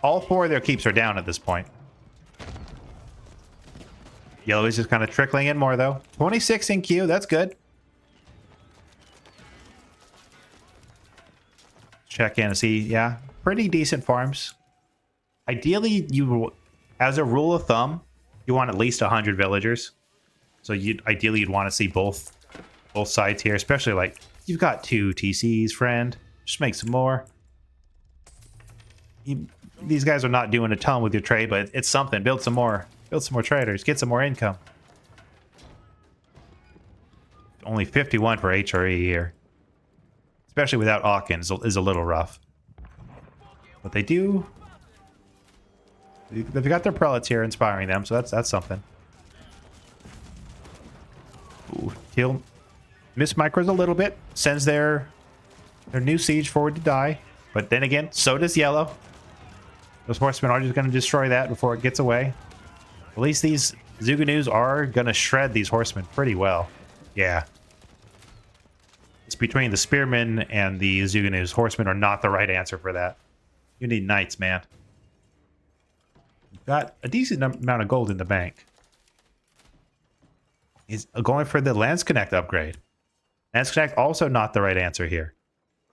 all 4 of their keeps are down at this point. Yellow is just kind of trickling in more, though. 26 in queue. That's good. Check in and see. Yeah, pretty decent farms. Ideally, as a rule of thumb, you want at least 100 villagers. So ideally, you'd want to see both sides here, especially like you've got 2 TCs, friend. Just make some more. These guys are not doing a ton with your trade, but it's something. Build some more. Build some more traders. Get some more income. Only 51 for HRE here. Especially without Hawkins is a little rough. But they do... They've got their prelates here inspiring them, so that's something. Ooh, Teal mismicros a little bit. Sends their new siege forward to die. But then again, so does Yellow. Those horsemen are just going to destroy that before it gets away. At least these Zuganus are going to shred these horsemen pretty well. Yeah. It's between the spearmen and the Zuganus. Horsemen are not the right answer for that. You need knights, man. You've got a decent amount of gold in the bank. He's going for the Lance Connect upgrade. Lance Connect also not the right answer here.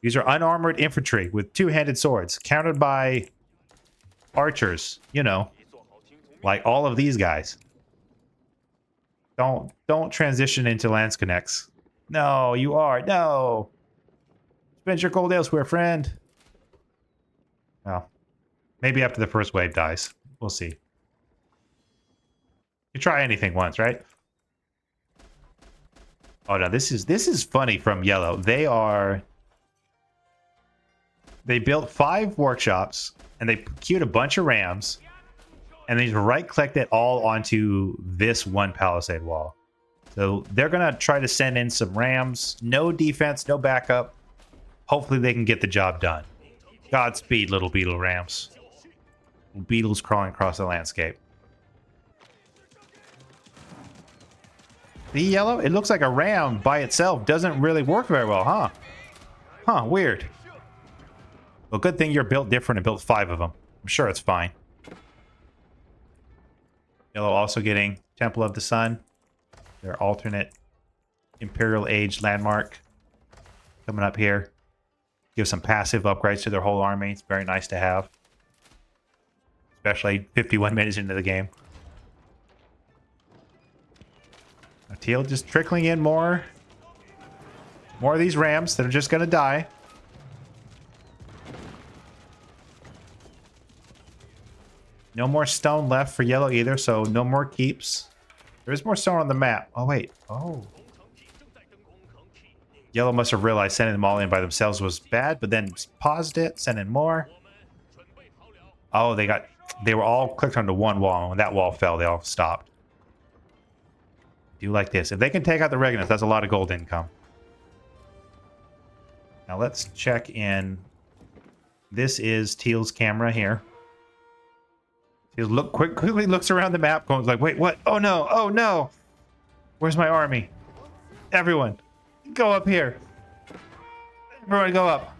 These are unarmored infantry with two-handed swords, countered by archers, you know, like all of these guys. Don't transition into lance connects. No, you are. No. Spend your gold elsewhere, friend. Well, maybe after the first wave dies. We'll see. You try anything once, right? Oh no, this is funny from Yellow. They built 5 workshops and they queued a bunch of rams and they just right-clicked it all onto this one palisade wall. So they're gonna try to send in some rams. No defense, no backup. Hopefully they can get the job done. Godspeed, little beetle rams. Little beetles crawling across the landscape. The Yellow, it looks like a ram by itself doesn't really work very well, huh? Huh, weird. Well, good thing you're built different and built 5 of them. I'm sure it's fine. Yellow also getting Temple of the Sun. Their alternate Imperial Age landmark. Coming up here. Give some passive upgrades to their whole army. It's very nice to have. Especially 51 minutes into the game. Teal just trickling in more. More of these rams that are just going to die. No more stone left for Yellow either, so no more keeps. There is more stone on the map. Oh, wait. Oh. Yellow must have realized sending them all in by themselves was bad, but then paused it, sent in more. Oh, they were all clicked onto one wall. When that wall fell, they all stopped. Do like this. If they can take out the Regnants, that's a lot of gold income. Now let's check in. This is Teal's camera here. Teal quickly looks around the map, going like, wait, what? Oh no, oh no. Where's my army? Everyone, go up here. Everyone go up.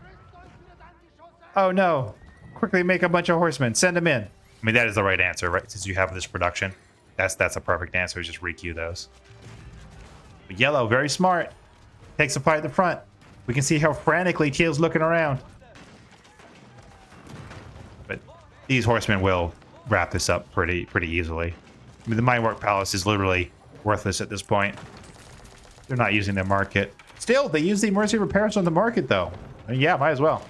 Oh no. Quickly make a bunch of horsemen. Send them in. I mean, that is the right answer, right? Since you have this production. That's a perfect answer. Just requeue those. But Yellow, very smart. Takes a fight at the front. We can see how frantically Teal's looking around. But these horsemen will wrap this up pretty easily. I mean, the Minework Palace is literally worthless at this point. They're not using their market. Still, they use the emergency repairs on the market, though. I mean, yeah, might as well.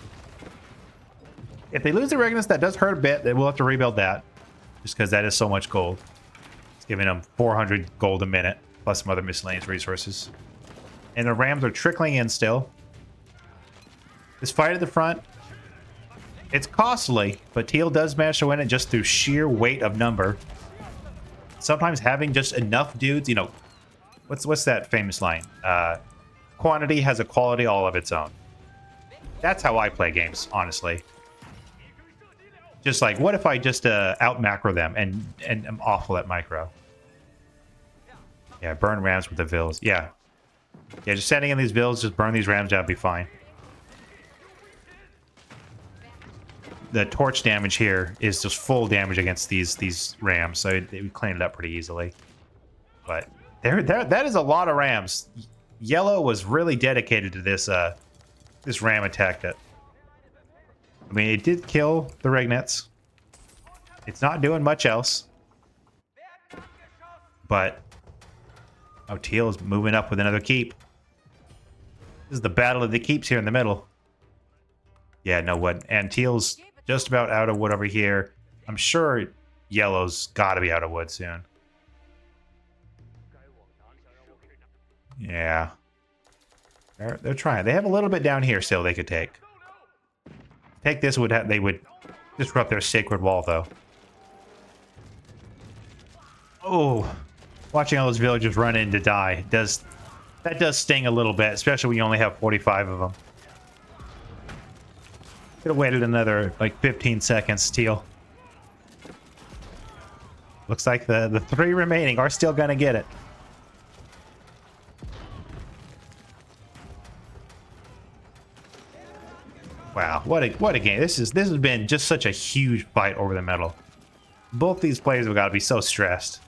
If they lose the Regnants, that does hurt a bit. They will have to rebuild that. Just because that is so much gold. It's giving them 400 gold a minute, plus some other miscellaneous resources. And the rams are trickling in still. This fight at the front, it's costly, but Teal does manage to win it just through sheer weight of number. Sometimes having just enough dudes, you know, what's that famous line? Quantity has a quality all of its own. That's how I play games, honestly. Just like, what if I just out macro them and I'm awful at micro? Yeah, burn rams with the vills. Yeah. Yeah, just sending in these vills, just burn these rams down, be fine. The torch damage here is just full damage against these rams, so we cleaned it up pretty easily. But that is a lot of rams. Yellow was really dedicated to this this ram attack. That, I mean, it did kill the Regnants. It's not doing much else. But oh, Teal is moving up with another keep. This is the battle of the keeps here in the middle. Yeah, no wood. And Teal's just about out of wood over here. I'm sure Yellow's got to be out of wood soon. Yeah. They're trying. They have a little bit down here still they could take. Take this they would disrupt their sacred wall, though. Oh, watching all those villagers run in to die that does sting a little bit, especially when you only have 45 of them. Could have waited another like 15 seconds, Teal. Looks like the 3 remaining are still gonna get it. Wow, what a game. This has been just such a huge fight over the medal. Both these players have got to be so stressed.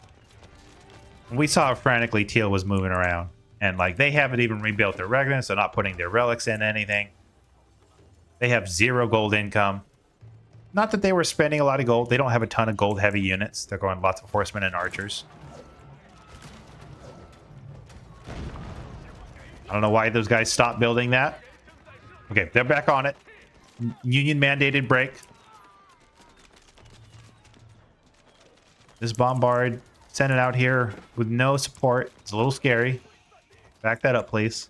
We saw how frantically Teal was moving around, and like they haven't even rebuilt their Regnants, they're not putting their relics in anything. They have 0 gold income. Not that they were spending a lot of gold. They don't have a ton of gold heavy units. They're going lots of horsemen and archers. I don't know why those guys stopped building that. Okay, they're back on it. Union mandated break. This bombard sent it out here with no support. It's a little scary. Back that up, please.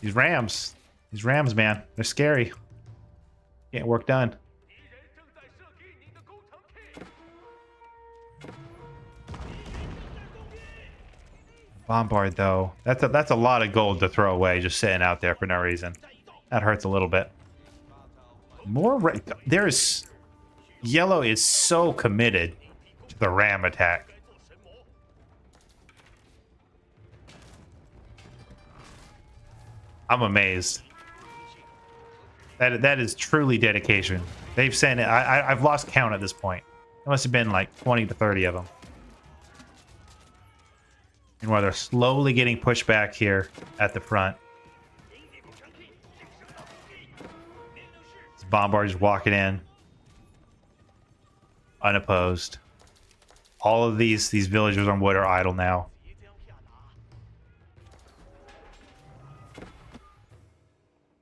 These rams, man, they're scary. Getting work done. Bombard though, that's a lot of gold to throw away just sitting out there for no reason. That hurts a little bit. There's yellow is so committed to the ram attack. I'm amazed. That is truly dedication. They've sent it. I've lost count at this point. There must have been like 20 to 30 of them. And while they're slowly getting pushed back here at the front. This bombard is walking in. Unopposed. All of these villagers on wood are idle now.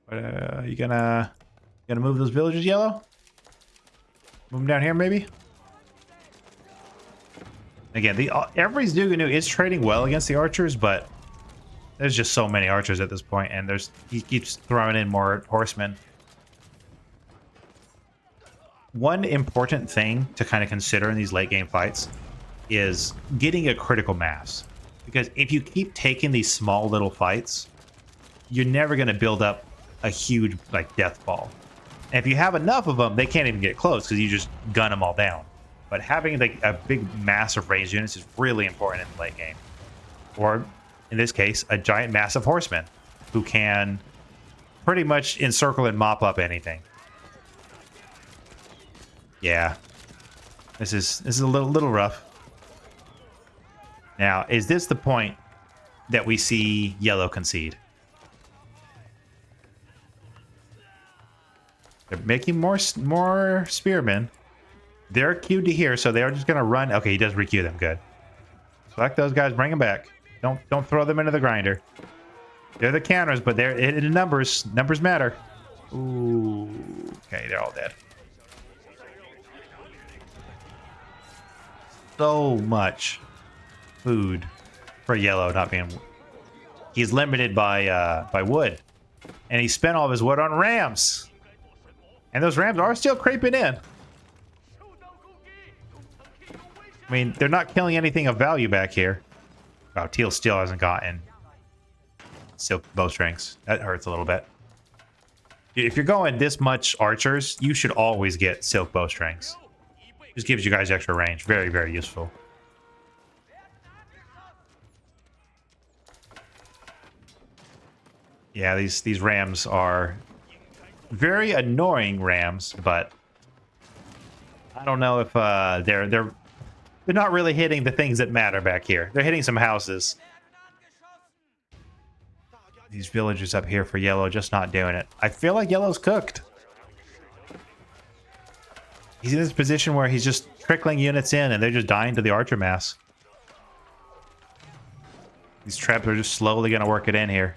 You gonna move those villagers, yellow? Move them down here, maybe? Again, every Zuganu is trading well against the archers, but there's just so many archers at this point, and he keeps throwing in more horsemen. One important thing to kind of consider in these late game fights is getting a critical mass, because if you keep taking these small little fights, you're never going to build up a huge like death ball. And if you have enough of them, they can't even get close because you just gun them all down. But having like a big mass of ranged units is really important in the late game. Or, in this case, a giant mass of horsemen who can pretty much encircle and mop up anything. Yeah, this is a little rough. Now, is this the point that we see yellow concede? They're making more spearmen. They're queued to here, so they're just gonna run. Okay, he does requeue them. Good. Select those guys, bring them back. Don't throw them into the grinder. They're the counters, but they're in numbers. Numbers matter. Ooh. Okay, they're all dead. So much food for yellow not being. He's limited by wood, and he spent all of his wood on rams, and those rams are still creeping in. I mean, they're not killing anything of value back here. Wow, Teal still hasn't gotten silk bowstrings. That hurts a little bit. If you're going this much archers, you should always get silk bowstrings. Just gives you guys extra range. Very, very useful. Yeah, these rams are very annoying rams, but I don't know if they're not really hitting the things that matter back here. They're hitting some houses. These villagers up here for yellow just not doing it. I feel like yellow's cooked. He's in this position where he's just trickling units in and they're just dying to the archer mass. These traps are just slowly going to work it in here.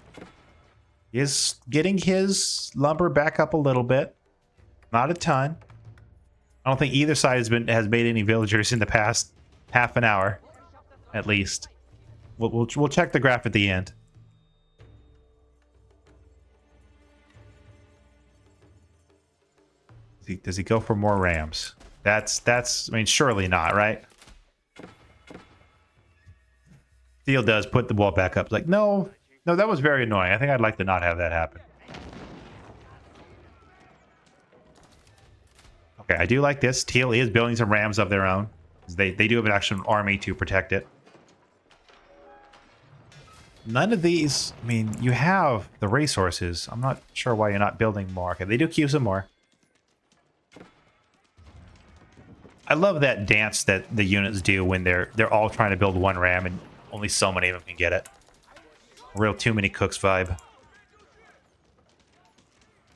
He is getting his lumber back up a little bit. Not a ton. I don't think either side has made any villagers in the past half an hour, at least. We'll check the graph at the end. Does he go for more rams? That's I mean, surely not, right? Theo does put the wall back up. Like, no, that was very annoying. I think I'd like to not have that happen. Okay, I do like this. Teal is building some rams of their own. They do have an actual army to protect it. None of these, I mean, you have the resources. I'm not sure why you're not building more. Okay, they do queue some more. I love that dance that the units do when they're all trying to build one ram and only so many of them can get it. Real too many cooks vibe.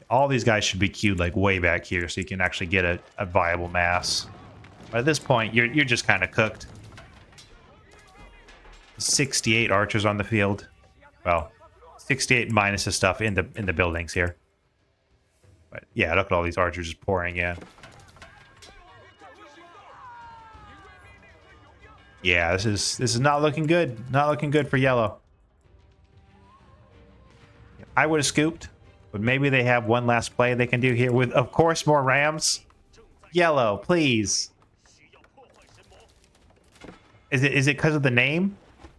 All these guys should be queued like way back here so you can actually get a viable mass. But at this point, you're just kind of cooked. 68 archers on the field. Well, 68 minus the stuff in the buildings here. But yeah, look at all these archers just pouring in. Yeah, this is not looking good. Not looking good for yellow. I would have scooped, but maybe they have one last play they can do here with, of course, more rams. Yellow, please. Is it because of the name?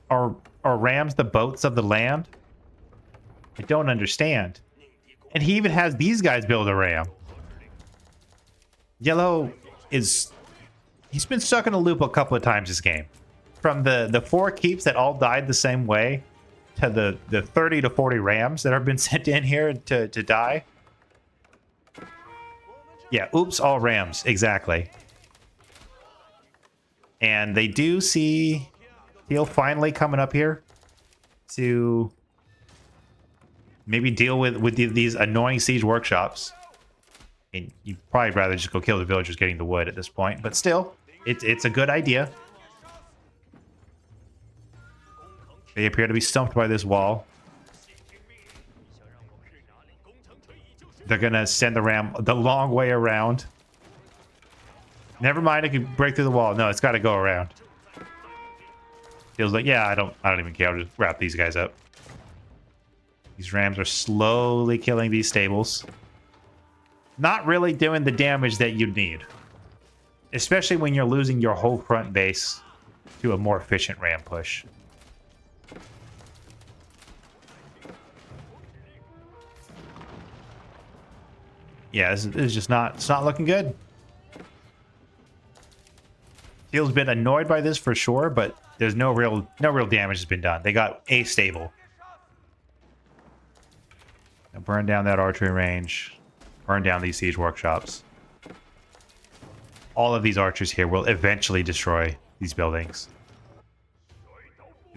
Or rams the boats of the land? I don't understand. And he even has these guys build a ram. Yellow is... He's been stuck in a loop a couple of times this game. From the 4 keeps that all died the same way to the 30 to 40 rams that have been sent in here to die. Yeah, oops, all rams. Exactly. And they do see Teal finally coming up here to maybe deal with these annoying siege workshops. And you'd probably rather just go kill the villagers getting the wood at this point. But still, it's a good idea. They appear to be stumped by this wall. They're going to send the ram the long way around. Never mind, it can break through the wall. No, it's got to go around. Feels like, yeah, I don't even care. I'll just wrap these guys up. These rams are slowly killing these stables. Not really doing the damage that you'd need. Especially when you're losing your whole front base to a more efficient ram push. Yeah, this is just not, it's not looking good. Teal's been annoyed by this for sure, but there's no real damage has been done. They got a stable. Now burn down that archery range. Burn down these siege workshops. All of these archers here will eventually destroy these buildings.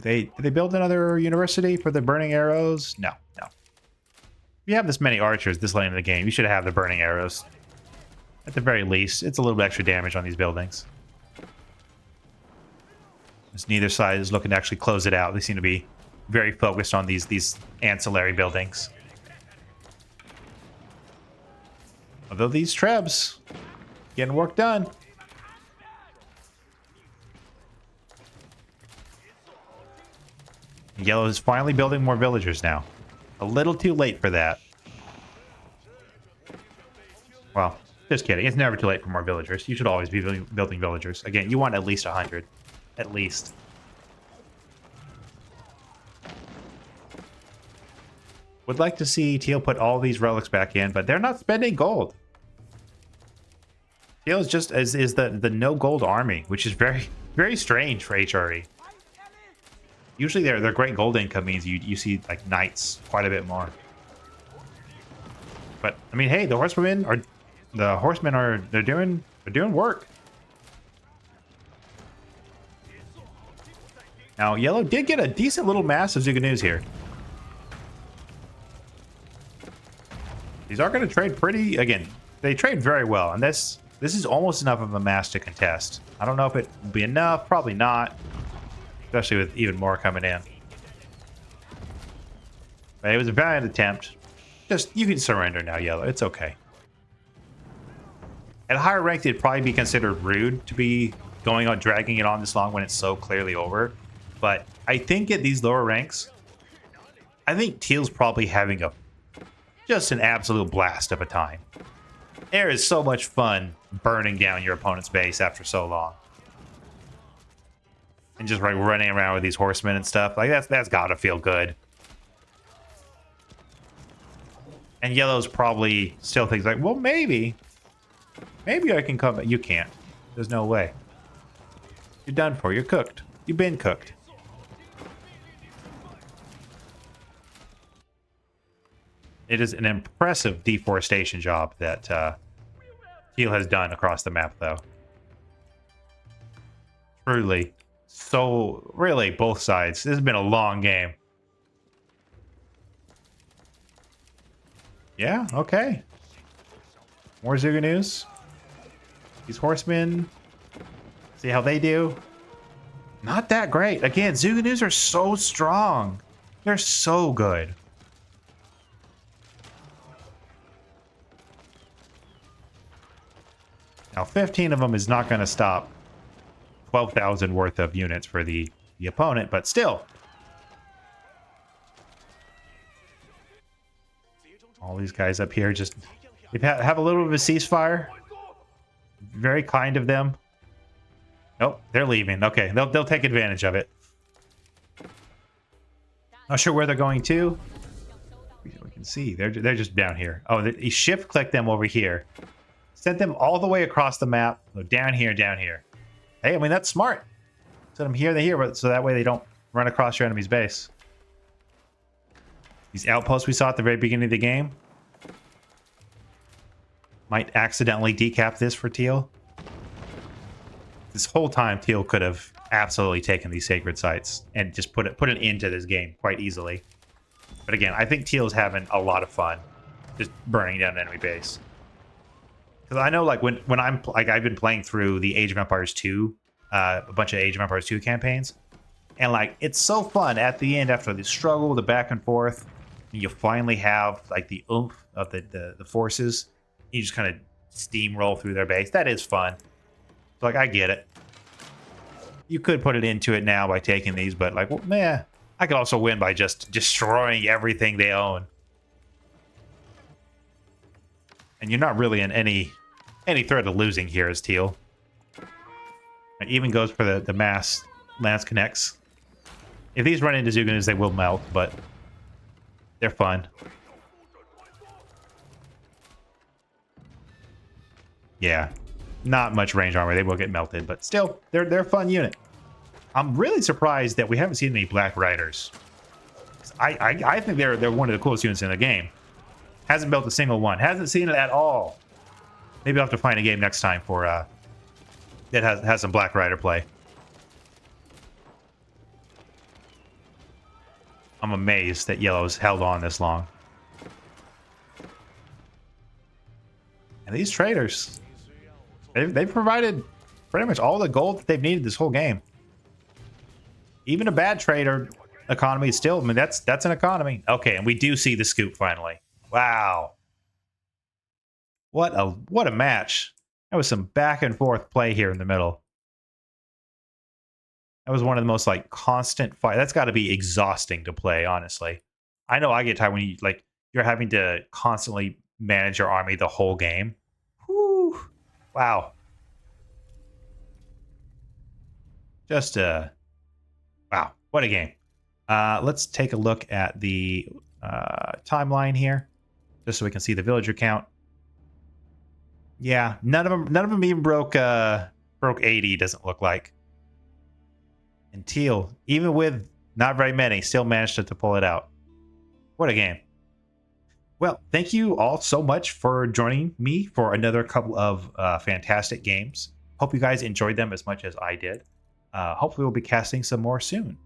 Did they build another university for the burning arrows? No, no. If you have this many archers this late in the game, you should have the burning arrows. At the very least, it's a little bit extra damage on these buildings. As neither side is looking to actually close it out. They seem to be very focused on these ancillary buildings. Although these trebs getting work done. Yellow is finally building more villagers now. A little too late for that. Well, just kidding. It's never too late for more villagers. You should always be building villagers. Again, you want at least 100. At least. Would like to see Teal put all these relics back in, but they're not spending gold. Teal is just is the no gold army, which is very strange for HRE. Usually their great gold income means you see like knights quite a bit more. But I mean, hey, the horsemen are they're doing work. Now, yellow did get a decent little mass of Zuganews here. These are going to trade pretty, again, they trade very well, and this is almost enough of a mass to contest. I don't know if it will be enough, probably not, especially with even more coming in. But it was a valiant attempt. Just, you can surrender now, yellow, it's okay. At higher rank, it'd probably be considered rude to be going on, dragging it on this long when it's so clearly over. But I think at these lower ranks, I think Teal's probably having just an absolute blast of a time. There is so much fun burning down your opponent's base after so long. And just like running around with these horsemen and stuff. Like that's gotta feel good. And yellow's probably still thinks like, well, maybe I can come back. You can't. There's no way. You're done for. You're cooked. You've been cooked. It is an impressive deforestation job that Teal has done across the map, though. Truly. So, really, both sides. This has been a long game. Yeah, okay. More Zuganews. These horsemen. See how they do. Not that great. Again, Zuganews are so strong. They're so good. Now, 15 of them is not going to stop 12,000 worth of units for the opponent, but still. All these guys up here just they have a little bit of a ceasefire. Very kind of them. Nope, they're leaving. Okay, they'll take advantage of it. Not sure where they're going to. We can see they're just down here. Oh, he shift clicked them over here. Sent them all the way across the map. So down here, down here. Hey, I mean that's smart. Send them here, they here, but so that way they don't run across your enemy's base. These outposts we saw at the very beginning of the game might accidentally decap this for Teal. This whole time, Teal could have absolutely taken these sacred sites and just put an end to this game quite easily. But again, I think Teal's having a lot of fun just burning down an enemy base. Because I know, like when I'm like I've been playing through the Age of Empires 2, a bunch of Age of Empires 2 campaigns, and like it's so fun at the end after the struggle, the back and forth. You finally have like the oomph of the forces. You just kind of steamroll through their base. That is fun. So, like, I get it. You could put it into it now by taking these, but like, well, man, I could also win by just destroying everything they own. And you're not really in any threat of losing here as Teal. It even goes for the mass lance connects. If these run into Zuganas, they will melt, but they're fun. Yeah, not much range armor. They will get melted, but still, they're a fun unit. I'm really surprised that we haven't seen any Black Riders. I think they're one of the coolest units in the game. Hasn't built a single one. Hasn't seen it at all. Maybe I'll have to find a game next time for that has some Black Rider play. I'm amazed that Yellow's held on this long. And these traders, they've provided pretty much all the gold that they've needed this whole game. Even a bad trader economy is still, I mean, that's an economy. Okay, and we do see the scoop finally. Wow. What a match. That was some back and forth play here in the middle. That was one of the most like constant fight. That's got to be exhausting to play, honestly. I know I get tired when you're having to constantly manage your army the whole game. Whew. Wow. Just wow, what a game. Let's take a look at the timeline here, just so we can see the villager count. Yeah, none of them even broke 80. Doesn't look like. And Teal, even with not very many, still managed to pull it out. What a game. Well, thank you all so much for joining me for another couple of fantastic games. Hope you guys enjoyed them as much as I did. Hopefully we'll be casting some more soon.